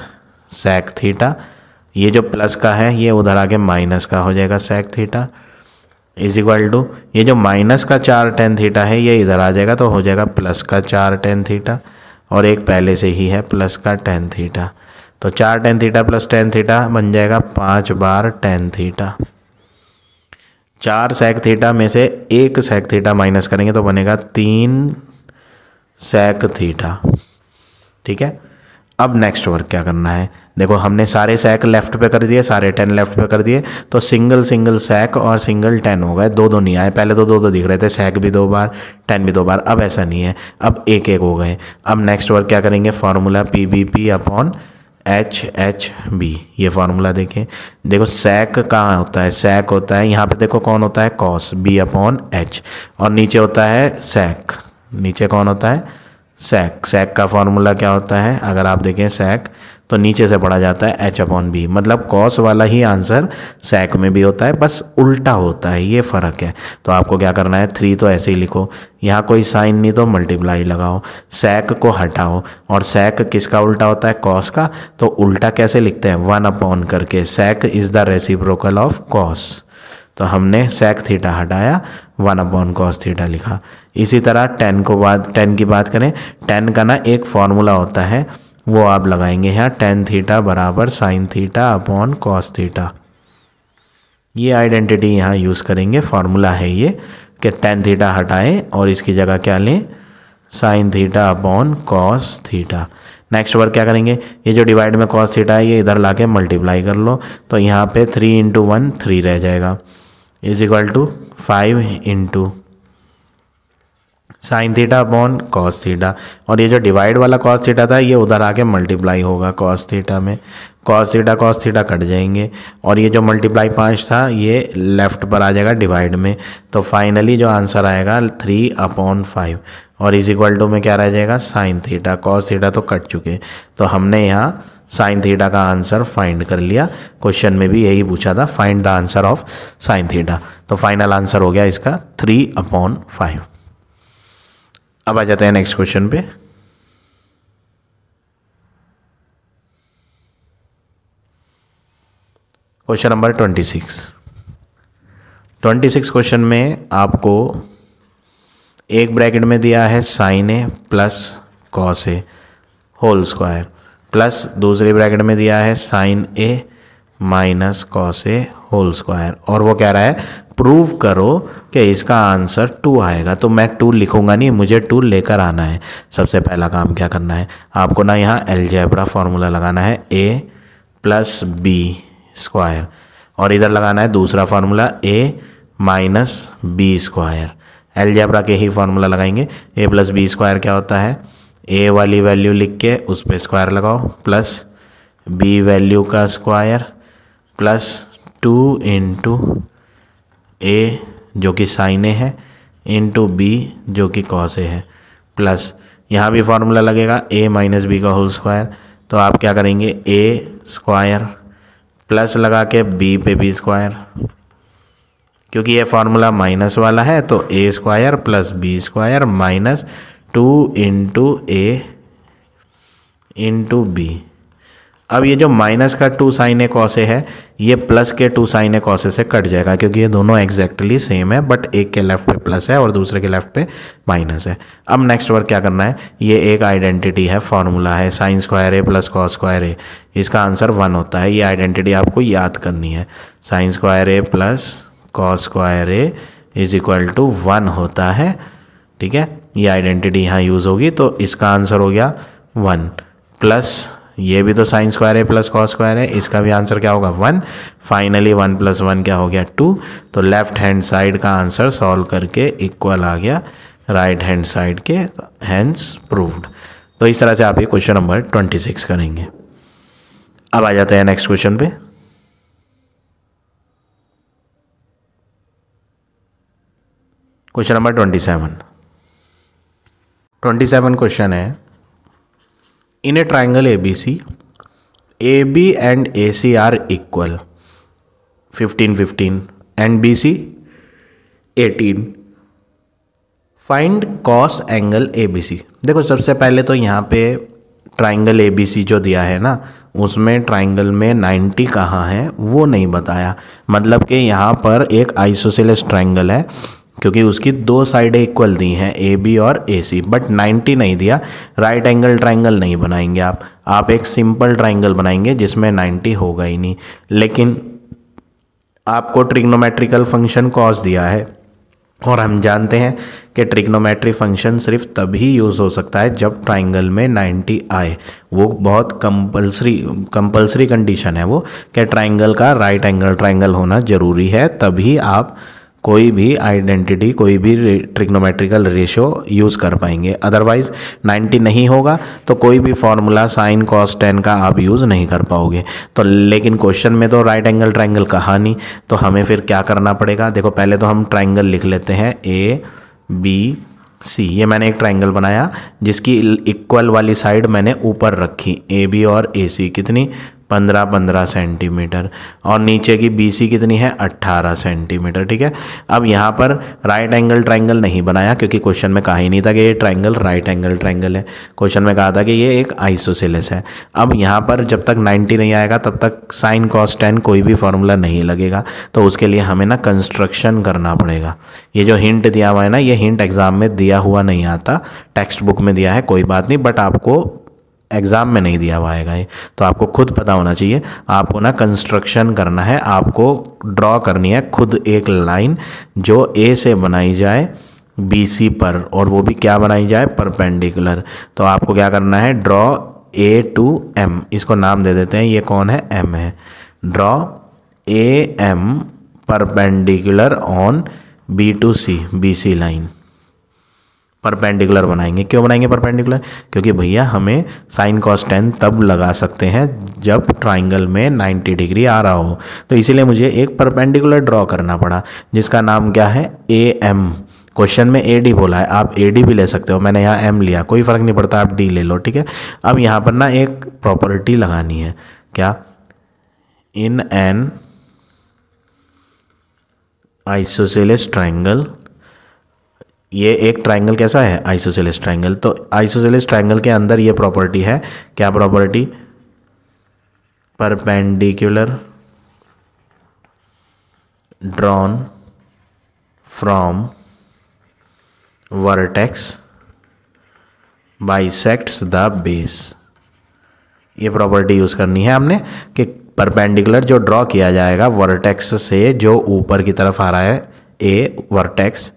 sec थीटा। ये जो प्लस का है ये उधर आके माइनस का हो जाएगा sec theta is equal to, ये जो माइनस का 4 tan थीटा है ये इधर आ जाएगा तो हो जाएगा प्लस का 4 tan थीटा, और एक पहले से ही है प्लस का tan थीटा। तो 4 tan theta plus tan theta बन जाएगा 5 बार tan थीटा। 4 sec थीटा में से 1 sec थीटा माइनस करेंगे तो बनेगा 3 sec थीटा, ठीक है। अब नेक्स्ट वर्क क्या करना है, देखो हमने सारे sec लेफ्ट पे कर दिए, सारे tan लेफ्ट पे कर दिए, तो सिंगल सिंगल sec और सिंगल tan हो गए, दो नहीं आए। पहले तो दो दिख रहे थे, sec भी 2 बार tan भी 2 बार, अब ऐसा नहीं है, अब एक एक हो गए। अब नेक्स्ट वर्क क्या करेंगे, फार्मूला PBP अपॉन HHB, ये फार्मूला देखें। देखो sec कहाँ होता है, sec होता है यहाँ पे, देखो कौन होता है, cos B अपॉन H, और नीचे होता है sec, नीचे कौन होता है, sec। sec का फार्मूला क्या होता है, अगर आप देखें sec तो नीचे से पढ़ा जाता है H अपॉन B, मतलब cos वाला ही आंसर sec में भी होता है, बस उल्टा होता है, ये फ़र्क है। तो आपको क्या करना है, 3 तो ऐसे ही लिखो, यहाँ कोई साइन नहीं तो मल्टीप्लाई लगाओ, sec को हटाओ, और sec किसका उल्टा होता है, cos का, तो उल्टा कैसे लिखते हैं, 1 अपॉन करके, sec is the reciprocal of cos। तो हमने sec थीटा हटाया, 1 अपॉन cos थीटा लिखा। इसी तरह tan की बात करें, tan का ना एक फॉर्मूला होता है, वो आप लगाएंगे यहाँ, tan थीटा बराबर sin theta upon cos theta. ये आइडेंटिटी यहाँ यूज़ करेंगे, फार्मूला है ये कि tan थीटा हटाएं और इसकी जगह क्या लें, sin theta upon cos theta. Next work क्या करेंगे, ये जो डिवाइड में cos थीटा है ये इधर लाके मल्टीप्लाई कर लो, तो यहाँ पे 3 इंटू 1 3 रह जाएगा, is equal to 5 into sine theta upon cos theta, और ये जो डिवाइड वाला कॉस थीटा था ये उधर आके मल्टीप्लाई होगा कॉस थीटा में, कॉस थीटा कट जाएंगे, और ये जो मल्टीप्लाई 5 था ये लेफ्ट पर आ जाएगा डिवाइड में। तो फाइनली जो आंसर आएगा 3 अपॉन 5, और इज इक्वल टू में क्या रह जाएगा, साइन थीटा। कॉस थीटा तो कट चुके, तो हमने यहाँ साइन थीटा का आंसर फाइंड कर लिया। क्वेश्चन में भी यही पूछा था, find the answer of sine theta. तो फाइनल आंसर हो गया इसका 3 अपॉन 5। अब आ जाते हैं नेक्स्ट क्वेश्चन पे। क्वेश्चन नंबर 26 क्वेश्चन में आपको एक ब्रैकेट में दिया है sign A plus cos A whole square, plus दूसरी ब्रैकेट में दिया है sign A minus cos A whole square, और वो कह रहा है प्रूव करो कि इसका आंसर 2 आएगा। तो मैं 2 लिखूंगा नहीं, मुझे 2 लेकर आना है। सबसे पहला काम क्या करना है आपको ना, यहाँ अलजेब्रा फार्मूला लगाना है a प्लस बी स्क्वायर, और इधर लगाना है दूसरा formula a minus B square. Algebra के ही फार्मूला लगाएंगे। a प्लस बी स्क्वायर क्या होता है, a वाली वैल्यू लिख के उस पर स्क्वायर लगाओ, प्लस b वैल्यू का स्क्वायर, प्लस 2 इंटू ए जो कि साइन ए है इंटू बी जो कि कॉस ए है, प्लस यहाँ भी फार्मूला लगेगा a माइनस बी का होल स्क्वायर। तो आप क्या करेंगे, a स्क्वायर प्लस लगा के b पे बी स्क्वायर, क्योंकि ये फार्मूला माइनस वाला है तो a square plus B square minus 2 into A into B. अब ये जो माइनस का 2 साइन ए कॉस ए है ये प्लस के 2 साइन ए कॉस ए से कट जाएगा, क्योंकि ये दोनों एग्जैक्टली सेम है, बट एक के लेफ्ट पे प्लस है और दूसरे के लेफ्ट पे माइनस है। अब नेक्स्ट वर्क क्या करना है, ये एक आइडेंटिटी है, फॉर्मूला है sine square A plus cos square ए, इसका आंसर 1 होता है। ये आइडेंटिटी आपको याद करनी है, sine square A plus cos square A is equal to 1 होता है, ठीक है। ये आइडेंटिटी यहाँ यूज़ होगी, तो इसका आंसर हो गया 1 प्लस ये भी तो साइन स्क्वायर है प्लस कॉस स्क्वायर है, इसका भी आंसर क्या होगा 1। फाइनली 1 + 1 क्या हो गया 2। तो लेफ्ट हैंड साइड का आंसर सॉल्व करके इक्वल आ गया राइट हैंड साइड के, हैंस प्रूव्ड। तो इस तरह से आप ये क्वेश्चन नंबर 26 करेंगे। अब आ जाते हैं नेक्स्ट क्वेश्चन पे। क्वेश्चन नंबर 27 क्वेश्चन है, in a triangle ABC, AB and AC are equal 15-15 and BC 18, find cos angle ABC। देखो सबसे पहले तो यहाँ पे ट्राइंगल ABC जो दिया है ना, उसमें ट्राइंगल में 90 कहाँ है वो नहीं बताया। मतलब कि यहाँ पर एक आइसोसेलेस ट्राइंगल है, क्योंकि उसकी दो साइडें इक्वल दी हैं AB और AC, बट 90 नहीं दिया। राइट एंगल ट्राइंगल नहीं बनाएंगे आप एक सिंपल ट्राइंगल बनाएंगे जिसमें 90 होगा ही नहीं। लेकिन आपको ट्रिग्नोमेट्रिकल फंक्शन कॉस दिया है, और हम जानते हैं कि ट्रिग्नोमेट्री फंक्शन सिर्फ तभी यूज़ हो सकता है जब ट्राइंगल में 90 आए। वो बहुत कंपल्सरी कंडीशन है वो, कि ट्राइंगल का राइट एंगल ट्राइंगल होना ज़रूरी है, तभी आप कोई भी आइडेंटिटी, कोई भी ट्रिग्नोमेट्रिकल रेशो यूज़ कर पाएंगे। अदरवाइज़ 90 नहीं होगा तो कोई भी फॉर्मूला साइन कॉस टेन का आप यूज़ नहीं कर पाओगे। तो लेकिन क्वेश्चन में तो राइट एंगल ट्राइंगल कहा नहीं, तो हमें फिर क्या करना पड़ेगा। देखो पहले तो हम ट्राइंगल लिख लेते हैं ABC। ये मैंने एक ट्राइंगल बनाया जिसकी इक्वल वाली साइड मैंने ऊपर रखी, AB और AC कितनी 15-15 सेंटीमीटर, और नीचे की BC कितनी है 18 सेंटीमीटर। ठीक है, अब यहाँ पर राइट एंगल ट्राइंगल नहीं बनाया क्योंकि क्वेश्चन में कहा ही नहीं था कि ये ट्राइंगल राइट एंगल ट्राइंगल है। क्वेश्चन में कहा था कि ये एक आइसोसेलेस है। अब यहाँ पर जब तक 90 नहीं आएगा तब तक साइन कॉस टेन कोई भी फॉर्मूला नहीं लगेगा, तो उसके लिए हमें ना कंस्ट्रक्शन करना पड़ेगा। ये जो हिंट दिया हुआ है ना, ये हिंट एग्जाम में दिया हुआ नहीं आता, टेक्स्ट बुक में दिया है, कोई बात नहीं, बट आपको एग्ज़ाम में नहीं दिया हुआ है ये, तो आपको खुद पता होना चाहिए। आपको ना कंस्ट्रक्शन करना है, आपको ड्रॉ करनी है खुद एक लाइन जो A से बनाई जाए BC पर, और वो भी क्या बनाई जाए परपेंडिकुलर। तो आपको क्या करना है, ड्रॉ A to M, इसको नाम दे देते हैं, ये कौन है M है। Draw AM perpendicular on B to C, BC line perpendicular बनाएंगे। क्यों बनाएंगे परपेंडिकुलर, क्योंकि भैया हमें साइन कॉस टेन तब लगा सकते हैं जब ट्राइंगल में 90 डिग्री आ रहा हो। तो इसीलिए मुझे एक परपेंडिकुलर ड्रॉ करना पड़ा जिसका नाम क्या है AM। क्वेश्चन में AD बोला है, आप AD भी ले सकते हो, मैंने यहाँ M लिया, कोई फ़र्क नहीं पड़ता, आप D ले लो। ठीक है, अब यहाँ पर ना एक प्रॉपर्टी लगानी है, क्या, इन एन आइसोसेलेस ट्राइंगल। ये एक ट्राइंगल कैसा है आइसोसेलेस ट्राइंगल, तो आइसोसेलेस ट्राइंगल के अंदर ये प्रॉपर्टी है, क्या property, perpendicular drawn from vertex bisects the base. ये प्रॉपर्टी यूज़ करनी है हमने कि परपेंडिकुलर जो ड्रॉ किया जाएगा वर्टेक्स से, जो ऊपर की तरफ आ रहा है A वर्टेक्स,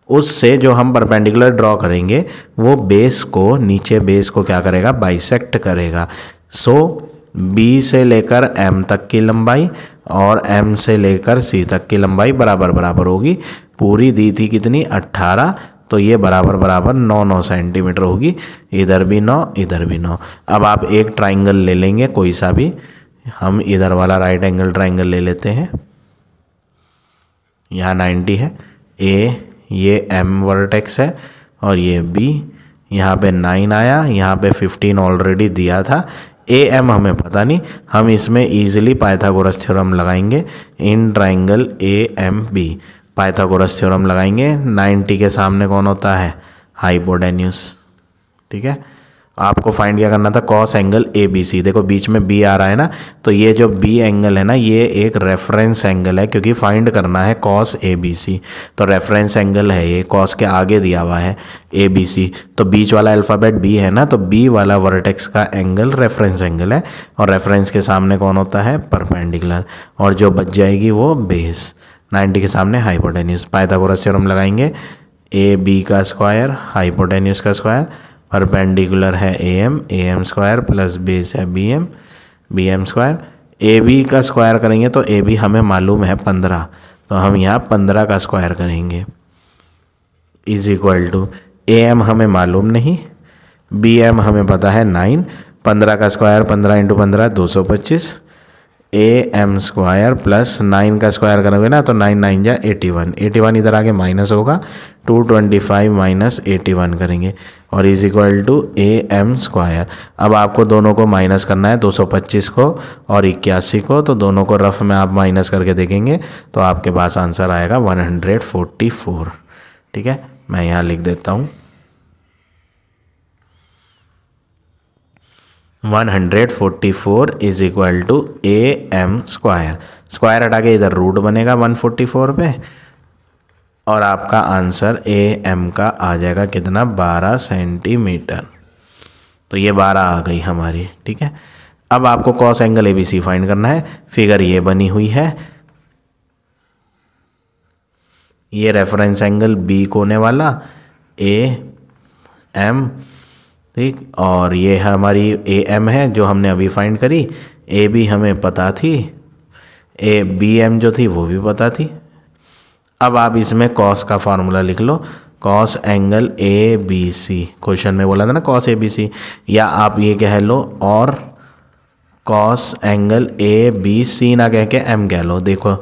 उससे जो हम परपेंडिकुलर ड्रॉ करेंगे वो बेस को, नीचे बेस को क्या करेगा, बाइसेक्ट करेगा। सो B से लेकर M तक की लंबाई और M से लेकर C तक की लंबाई बराबर बराबर होगी। पूरी दी थी कितनी 18, तो ये बराबर बराबर 9-9 सेंटीमीटर होगी, इधर भी 9 इधर भी 9। अब आप एक ट्राइंगल ले लेंगे कोई सा भी, हम इधर वाला राइट एंगल ट्राइंगल ले लेते हैं, यहाँ 90 है, A ये M वर्टेक्स है और ये B, यहाँ पे 9 आया, यहाँ पे 15 ऑलरेडी दिया था, AM हमें पता नहीं, हम इसमें इजीली पाइथागोरस थ्योरम लगाएंगे। In triangle AMB Pythagoras theorem लगाएंगे। 90 के सामने कौन होता है, हाइपोटेन्यूस। ठीक है, आपको फाइंड क्या करना था, कॉस एंगल ABC। देखो बीच में B आ रहा है ना, तो ये जो B एंगल है ना, ये एक रेफरेंस एंगल है, क्योंकि फाइंड करना है कॉस ABC। तो रेफरेंस एंगल है ये, कॉस के आगे दिया हुआ है ABC, तो बीच वाला अल्फ़ाबेट B है ना, तो B वाला वर्टेक्स का एंगल रेफरेंस एंगल है, और रेफरेंस के सामने कौन होता है, परपेंडिकुलर, और जो बच जाएगी वो बेस। 90 के सामने हाइपोटेन्यूस। पाइथागोरस थ्योरम लगाएंगे, ए बी का स्क्वायर हाइपोटेन्यूस का स्क्वायर, परपेंडिकुलर है A M square plus base है B M square. A B का स्क्वायर करेंगे तो ए बी हमें मालूम है 15, तो हम यहाँ 15 का स्क्वायर करेंगे is equal to A M हमें मालूम नहीं, बी एम हमें पता है 9, 15 का square 15 into 15 225, A M square plus 9 का स्क्वायर करोगे ना तो 9 9 जा 81, 81 इधर आके माइनस होगा, 225 माइनस 81 करेंगे और is equal to A M square. अब आपको दोनों को माइनस करना है, 225 को और 81 को, तो दोनों को रफ में आप माइनस करके देखेंगे तो आपके पास आंसर आएगा 144। ठीक है, मैं यहाँ लिख देता हूँ 144 is equal to A M square, square हटा के इधर रूट बनेगा 144 पे और आपका आंसर ए एम का आ जाएगा कितना 12 सेंटीमीटर। तो ये 12 आ गई हमारी। ठीक है, अब आपको cos angle A B C find करना है। फिगर ये बनी हुई है, ये रेफरेंस एंगल बी कोने वाला ए एम, ठीक, और ये हमारी ए एम है जो हमने अभी फाइंड करी, ए बी हमें पता थी, ए बी एम जो थी वो भी पता थी। अब आप इसमें कॉस का फार्मूला लिख लो, cos angle A B C, question में बोला था ना कॉस ए बी सी, या आप ये कह लो और cos angle A B C ना कह के एम कह लो। देखो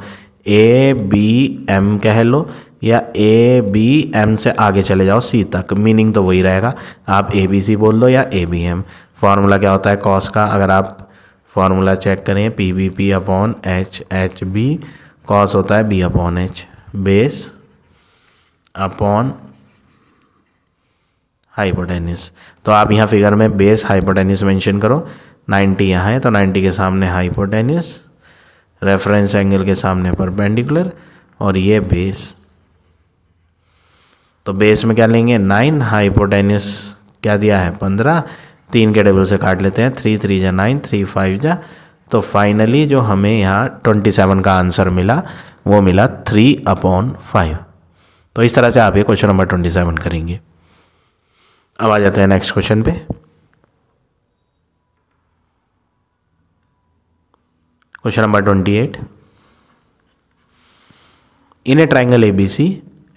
ए बी एम कह लो या ए बी एम से आगे चले जाओ सी तक, मीनिंग तो वही रहेगा। आप ए बी सी बोल दो या ए बी एम। फार्मूला क्या होता है कॉस का, अगर आप फार्मूला चेक करें P B P upon H H B, cos होता है B upon H, base upon hypotenuse. तो आप यहाँ फिगर में बेस हाइपोटेन्यूस मेंशन करो, 90 यहाँ है तो 90 के सामने हाइपोटेन्यूस, रेफरेंस एंगल के सामने परपेंडिकुलर और ये बेस। तो बेस में क्या लेंगे 9, हाइपोटेन्यूस क्या दिया है 15, 3 के टेबल से काट लेते हैं, 3 3 जा 9, 3 5 जा, तो फाइनली जो हमें यहाँ 27 का आंसर मिला वो मिला 3/5। तो इस तरह से आप ये क्वेश्चन नंबर 27 करेंगे। अब आ जाते हैं नेक्स्ट क्वेश्चन पे। Question number 28, in a triangle A B C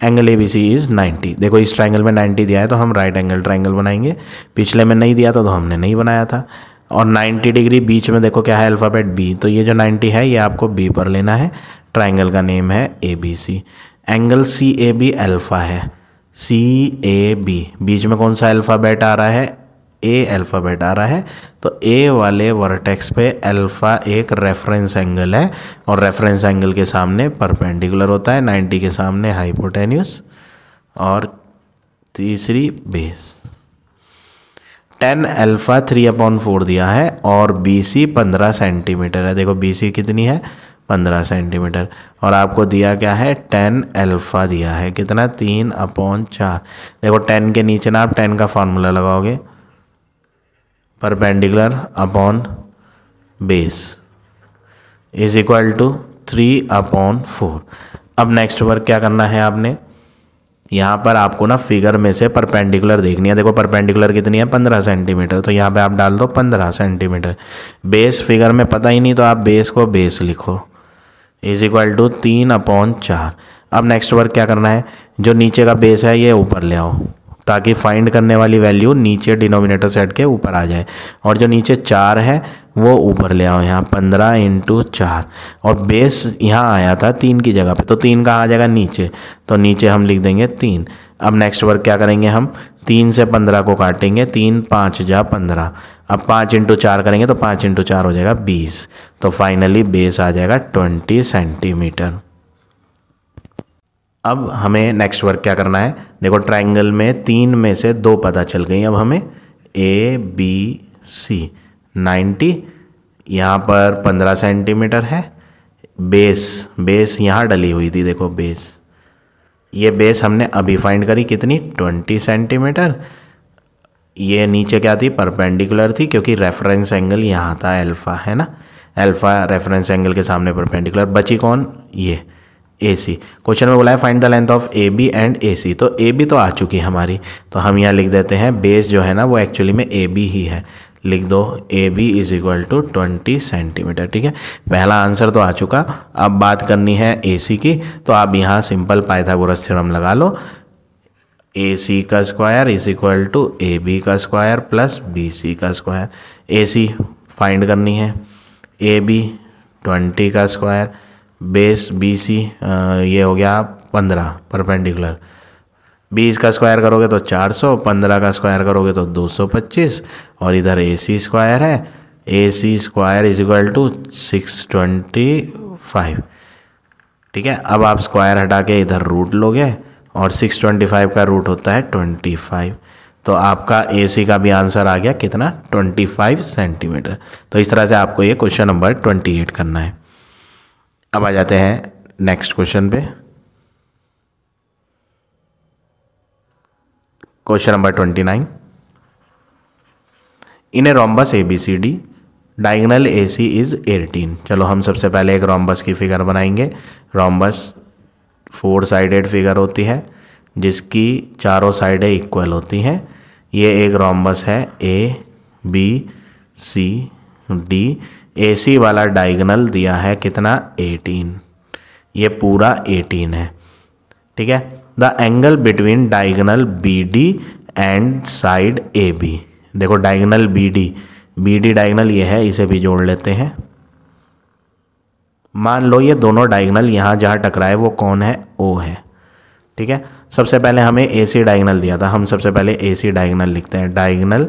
angle A B C is 90। देखो इस ट्राइंगल में 90 दिया है तो हम राइट एंगल ट्राइंगल बनाएंगे, पिछले में नहीं दिया तो हमने नहीं बनाया था। और 90 डिग्री बीच में देखो क्या है अल्फ़ाबेट बी, तो ये जो 90 है ये आपको बी पर लेना है। ट्राइंगल का नेम है A B C. Angle C A B alpha है, सी ए बी बीच में कौन सा अल्फ़ाबेट आ रहा है, ए अल्फ़ाबेट आ रहा है, तो ए वाले वर्टेक्स पे अल्फ़ा एक रेफरेंस एंगल है और रेफरेंस एंगल के सामने परपेंडिकुलर होता है, 90 के सामने हाइपोटेन्यूस और तीसरी बेस। tan अल्फ़ा 3/4 दिया है और बी सी 15 सेंटीमीटर है। देखो बी सी कितनी है 15 सेंटीमीटर और आपको दिया क्या है tan अल्फ़ा दिया है कितना 3/4। देखो tan के नीचे ना आप tan का फॉर्मूला लगाओगे, perpendicular upon base is equal to 3/4। अब नेक्स्ट वर्क क्या करना है आपने, यहाँ पर आपको ना फिगर में से परपेंडिकुलर देखनी है। देखो परपेंडिकुलर कितनी है 15 सेंटीमीटर, तो यहाँ पे आप डाल दो 15 सेंटीमीटर। बेस फिगर में पता ही नहीं तो आप बेस को बेस लिखो इज इक्वल टू 3/4। अब नेक्स्ट वर्क क्या करना है, जो नीचे का बेस है ये ऊपर ले आओ ताकि फाइंड करने वाली वैल्यू नीचे डिनोमिनेटर सेट के ऊपर आ जाए, और जो नीचे 4 है वो ऊपर ले आओ यहाँ 15 × 4, और बेस यहाँ आया था 3 की जगह पे, तो 3 कहाँ आ जाएगा नीचे, तो नीचे हम लिख देंगे 3। अब नेक्स्ट वर्क क्या करेंगे, हम 3 से 15 को काटेंगे, 3 5 जा 15। अब 5 × 4 करेंगे तो 5 × 4 हो जाएगा 20, तो फाइनली बेस आ जाएगा 20 सेंटीमीटर। अब हमें नेक्स्ट वर्क क्या करना है, देखो ट्रायंगल में 3 में से 2 पता चल गई। अब हमें ए बी सी 90 यहाँ पर 15 सेंटीमीटर है, बेस यहाँ डली हुई थी, देखो बेस, ये बेस हमने अभी फाइंड करी कितनी 20 सेंटीमीटर। ये नीचे क्या थी परपेंडिकुलर थी क्योंकि रेफरेंस एंगल यहाँ था अल्फ़ा, है ना, अल्फ़ा रेफरेंस एंगल के सामने परपेंडिकुलर। बची कौन, ये AC। क्वेश्चन में बोला है find the length of AB and AC। तो AB तो आ चुकी है हमारी, तो हम यहाँ लिख देते हैं बेस जो है ना वो एक्चुअली में AB ही है। लिख दो AB is equal to 20 centimetre. ठीक है, पहला आंसर तो आ चुका। अब बात करनी है AC की, तो आप यहाँ सिंपल पाइथागोरस थ्योरम लगा लो। AC का square is equal to AB का स्क्वायर प्लस BC का स्क्वायर। AC फाइंड करनी है, AB 20 का स्क्वायर, बेस BC ये हो गया 15 परपेंडिकुलर। 20 का स्क्वायर करोगे तो 400, 15 का स्क्वायर करोगे तो 225, और इधर AC स्क्वायर है। AC square is equal to 625। ठीक है, अब आप स्क्वायर हटा के इधर रूट लोगे, और 625 का रूट होता है 25। तो आपका AC का भी आंसर आ गया कितना, 25 सेंटीमीटर। तो इस तरह से आपको ये क्वेश्चन नंबर 28 करना है। अब आ जाते हैं नेक्स्ट क्वेश्चन पे। Question number 29। In a rhombus ABCD diagonal AC is 18। चलो हम सबसे पहले एक रोम्बस की फिगर बनाएंगे। रोम्बस 4 साइडेड फिगर होती है जिसकी चारों साइडें इक्वल होती हैं। ये एक रोम्बस है ABCD। AC वाला डायगोनल दिया है कितना, 18। ये पूरा 18 है। ठीक है, the angle between diagonal BD and side AB। देखो डायगोनल BD डायगोनल ये है, इसे भी जोड़ लेते हैं। मान लो ये दोनों डायगोनल यहाँ जहाँ टकराए वो कौन है, O है। ठीक है, सबसे पहले हमें AC डायगोनल दिया था, हम सबसे पहले AC डायगोनल लिखते हैं। Diagonal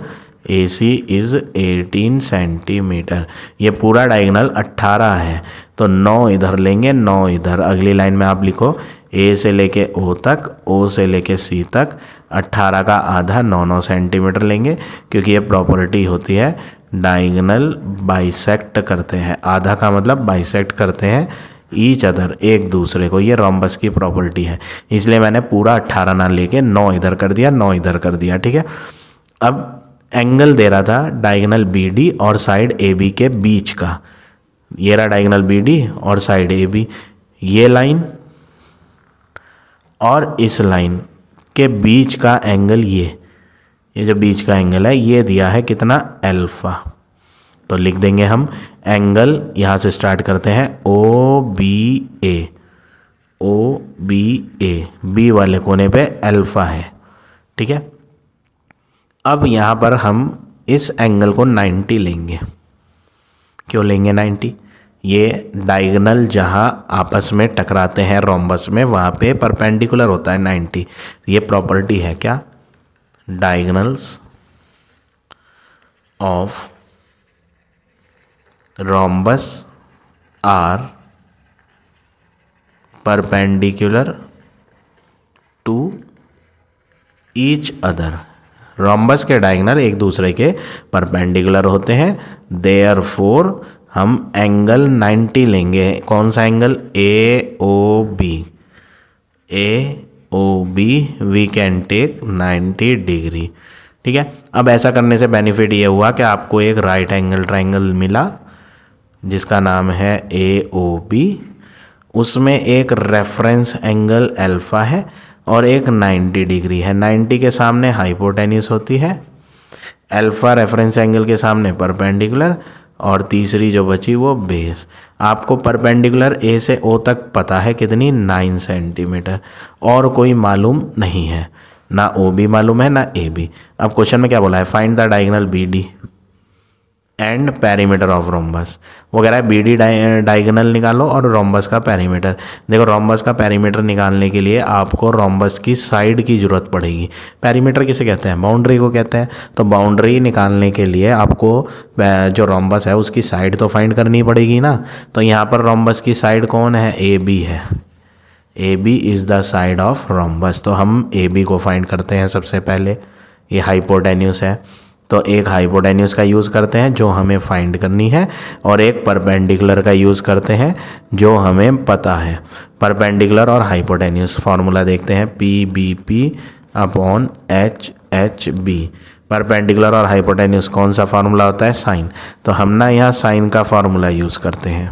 AC is 18 centimetre. ये पूरा डायगोनल 18 है, तो 9 इधर लेंगे, 9 इधर। अगली लाइन में आप लिखो A से लेके O तक, O से लेके C तक 18 का आधा 9 सेंटीमीटर लेंगे, क्योंकि ये प्रॉपर्टी होती है डायगोनल बाइसेक्ट करते हैं। आधा का मतलब बाइसेक्ट करते हैं ईच अदर, एक दूसरे को। ये रोम्बस की प्रॉपर्टी है, इसलिए मैंने पूरा 18 ना लेके 9 इधर कर दिया, 9 इधर कर दिया। ठीक है, अब एंगल दे रहा था डायगोनल BD और साइड AB के बीच का। ये रहा डायगोनल BD और साइड AB। ये लाइन और इस लाइन के बीच का एंगल, ये जो बीच का एंगल है ये दिया है कितना, अल्फा। तो लिख देंगे हम एंगल, यहाँ से स्टार्ट करते हैं OBA। B वाले कोने पे अल्फा है। ठीक है, अब यहाँ पर हम इस एंगल को 90 लेंगे। क्यों लेंगे 90? ये डायगोनल जहाँ आपस में टकराते हैं रोम्बस में, वहाँ पे परपेंडिकुलर होता है 90। ये प्रॉपर्टी है क्या, diagonals of rhombus are perpendicular to each other. Rhombus के डायगोनल एक दूसरे के परपेंडिकुलर होते हैं, देयरफॉर हम एंगल 90 लेंगे। कौन सा angle, AOB। We can take 90 degree. ठीक है, अब ऐसा करने से बेनिफिट ये हुआ कि आपको एक राइट एंगल ट्रायंगल मिला जिसका नाम है AOB। उसमें एक रेफरेंस एंगल अल्फा है और एक 90 डिग्री है। 90 के सामने हाइपोटेन्यूस होती है, अल्फा रेफरेंस एंगल के सामने परपेंडिकुलर, और तीसरी जो बची वो बेस। आपको परपेंडिकुलर A से O तक पता है कितनी, 9 सेंटीमीटर, और कोई मालूम नहीं है, ना OB मालूम है ना AB। अब क्वेश्चन में क्या बोला है, find the diagonal BD and perimeter of rhombus. वो कह रहा है BD डायगोनल निकालो और रोम्बस का पेरीमीटर। देखो रोम्बस का पेरीमीटर निकालने के लिए आपको रोम्बस की साइड की ज़रूरत पड़ेगी। पेरीमीटर किसे कहते हैं, बाउंड्री को कहते हैं। तो बाउंड्री निकालने के लिए आपको जो रोम्बस है उसकी साइड तो फाइंड करनी पड़ेगी ना। तो यहाँ पर रोम्बस की साइड कौन है, AB है। AB is the side of rhombus. तो हम AB को फाइंड करते हैं सबसे पहले। ये हाइपोटेन्यूस है, तो एक हाइपोटेन्यूस का यूज़ करते हैं जो हमें फाइंड करनी है, और एक परपेंडिकुलर का यूज़ करते हैं जो हमें पता है। परपेंडिकुलर और हाइपोटेन्यूस फार्मूला देखते हैं, PBP अपॉन HHB। परपेंडिकुलर और हाइपोटेन्यूस कौन सा फार्मूला होता है, साइन। तो हम ना यहाँ साइन का फार्मूला यूज़ करते हैं।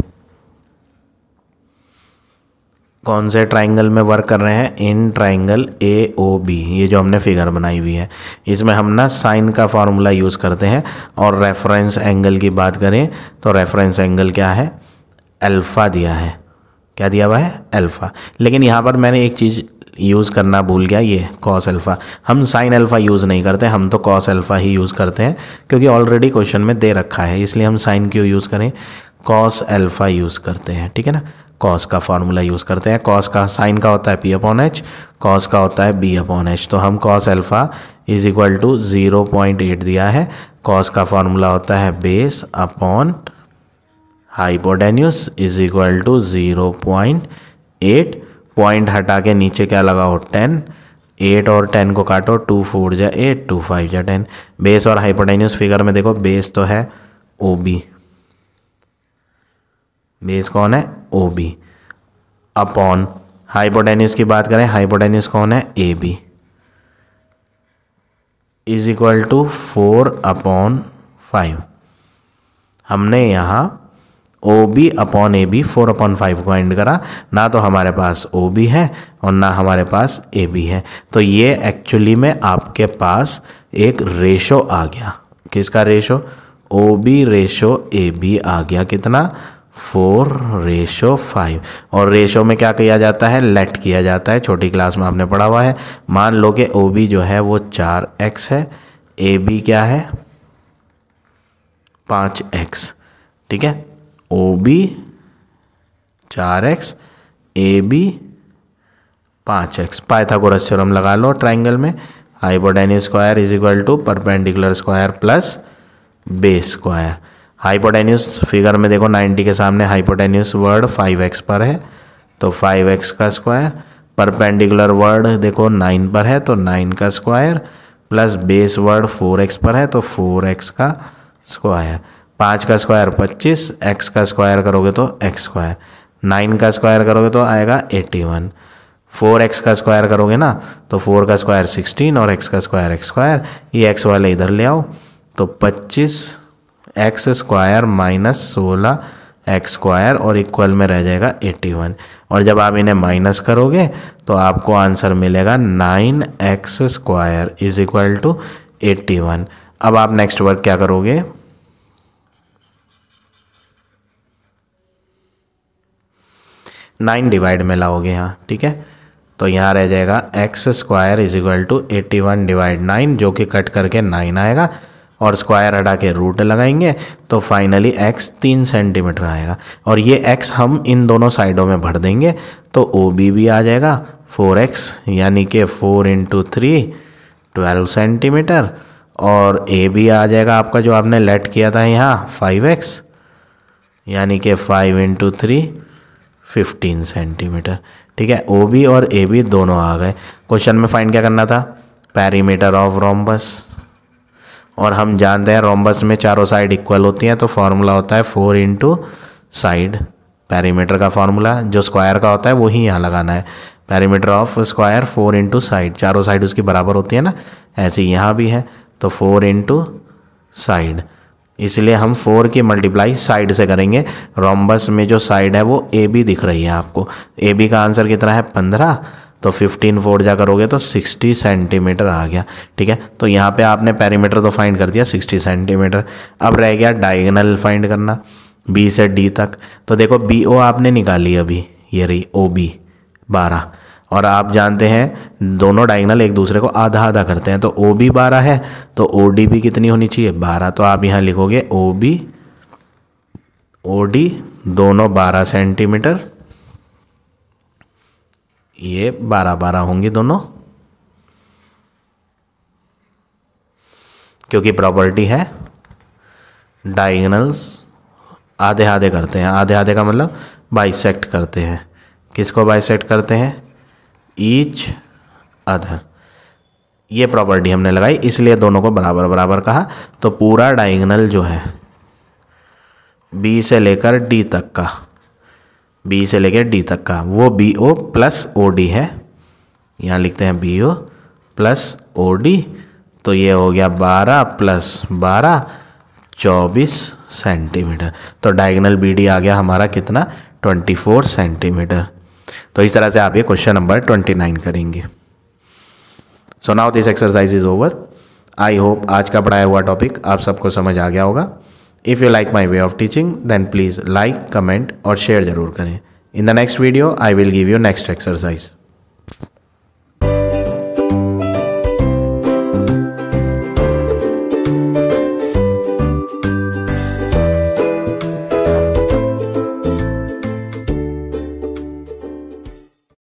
कौन से ट्राइंगल में वर्क कर रहे हैं? इन ट्राइंगल AOB, ये जो हमने फिगर बनाई हुई है, इसमें हम ना साइन का फॉर्मूला यूज़ करते हैं। और रेफरेंस एंगल की बात करें तो रेफरेंस एंगल क्या है? अल्फ़ा दिया है। क्या दिया हुआ है? अल्फ़ा। लेकिन यहाँ पर मैंने एक चीज़ यूज़ करना भूल गया, ये कॉस अल्फ़ा। हम साइन अल्फ़ा यूज़ नहीं करते, हम तो कॉस अल्फ़ा ही यूज़ करते हैं, क्योंकि ऑलरेडी क्वेश्चन में दे रखा है, इसलिए हम साइन क्यों यूज़ करें, कॉस अल्फ़ा यूज़ करते हैं। ठीक है ना, कॉस का फार्मूला यूज़ करते हैं। कॉस का साइन का होता है P/H, कॉस का होता है B/H। तो हम cos alpha is equal to 0.8 दिया है। कॉस का फार्मूला होता है base upon hypotenuse is equal to 0.8। Point हटा के नीचे क्या लगाओ? 10। 8 और 10 को काटो, 2 4 जा 8, 2 5 जा 10। बेस और हाइपोटेन्यूस फिगर में देखो, बेस तो है OB, बेस कौन है? OB, अपॉन हाइपोटेन्यूस की बात करें, हाइपोटेन्यूस कौन है? AB, is equal to 4/5। हमने यहाँ OB अपॉन AB 4/5 को एंड करा, ना तो हमारे पास OB है और ना हमारे पास AB है। तो ये एक्चुअली में आपके पास एक रेशो आ गया। किसका रेशो? OB रेशो AB आ गया। कितना? 4:5। और रेशो में क्या किया जाता है? लेट किया जाता है, छोटी क्लास में आपने पढ़ा हुआ है। मान लो कि OB जो है वो 4x है, AB क्या है? 5x। ठीक है, OB 4x, AB 5x। Pythagoras theorem लगा लो ट्राइंगल में, hypotenuse square is equal to perpendicular square plus base square. Hypotenuse figure में देखो 90 के सामने हाइपोटेन्यूस वर्ड 5x पर है, तो 5x का स्क्वायर। परपेंडिकुलर वर्ड देखो 9 पर है, तो 9 का square, plus base word 4x पर है, तो 4x का स्क्वायर। 5 का स्क्वायर 25, x का स्क्वायर करोगे तो x स्क्वायर, 9 का स्क्वायर करोगे तो आएगा 81। 4x का स्क्वायर करोगे ना तो 4 का स्क्वायर 16 और x का स्क्वायर x स्क्वायर। ये x वाले इधर ले आओ, तो 25x square minus 16x square और इक्वल में रह जाएगा 81। और जब आप इन्हें माइनस करोगे तो आपको आंसर मिलेगा 9x square is equal to 81। अब आप नेक्स्ट वर्क क्या करोगे? 9 डिवाइड में लाओगे यहाँ। ठीक है, तो यहाँ रह जाएगा x square is equal to 81 divide 9, जो कि कट करके 9 आएगा, और स्क्वायर हटा के रूट लगाएंगे तो फाइनली x 3 सेंटीमीटर आएगा। और ये x हम इन दोनों साइडों में भर देंगे तो OB भी आ जाएगा 4x, यानी कि 4 × 3 12 सेंटीमीटर, और AB आ जाएगा आपका जो आपने लेट किया था यहाँ 5x, यानी कि 5 × 3 15 सेंटीमीटर। ठीक है, OB और AB दोनों आ गए। क्वेश्चन में फाइंड क्या करना था? Perimeter of rhombus. और हम जानते हैं रोम्बस में चारों साइड इक्वल होती हैं, तो फॉर्मूला होता है 4 × साइड। पेरीमीटर का फॉर्मूला जो स्क्वायर का होता है वही यहाँ लगाना है। पेरीमीटर ऑफ स्क्वायर 4 × साइड, चारों साइड उसकी बराबर होती है ना, ऐसे ही यहाँ भी है, तो 4 × साइड। इसलिए हम 4 की मल्टीप्लाई साइड से करेंगे। रोम्बस में जो साइड है वो AB दिख रही है आपको। AB का आंसर कितना है? 15, तो 15 4 जा करोगे तो 60 सेंटीमीटर आ गया। ठीक है, तो यहाँ पे आपने पेरीमीटर तो फाइंड कर दिया 60 सेंटीमीटर। अब रह गया डायगोनल फाइंड करना B से D तक। तो देखो BO आपने निकाली अभी, ये रही OB 12, और आप जानते हैं दोनों डायगोनल एक दूसरे को आधा आधा करते हैं, तो OB 12 है तो OD भी कितनी होनी चाहिए? 12। तो आप यहाँ लिखोगे OB OD दोनों 12 सेंटीमीटर, ये 12 होंगी दोनों, क्योंकि प्रॉपर्टी है डायगोनल्स आधे आधे करते हैं। आधे आधे का मतलब बाइसेक्ट करते हैं। किसको बाइसेक्ट करते हैं? Each other. ये प्रॉपर्टी हमने लगाई, इसलिए दोनों को बराबर बराबर कहा। तो पूरा डायगोनल जो है B से लेकर D तक का, B से लेकर D तक का, वो BO प्लस OD है। यहाँ लिखते हैं BO प्लस OD, तो ये हो गया 12 प्लस 12 24 सेंटीमीटर। तो डायगोनल BD आ गया हमारा कितना? 24 सेंटीमीटर। तो इस तरह से आप ये क्वेश्चन नंबर 29 करेंगे। So now this exercise is over. I hope आज का पढ़ाया हुआ टॉपिक आप सबको समझ आ गया होगा। If you like my way of teaching then please like, comment और शेयर ज़रूर करें। In the next video I will give you next exercise.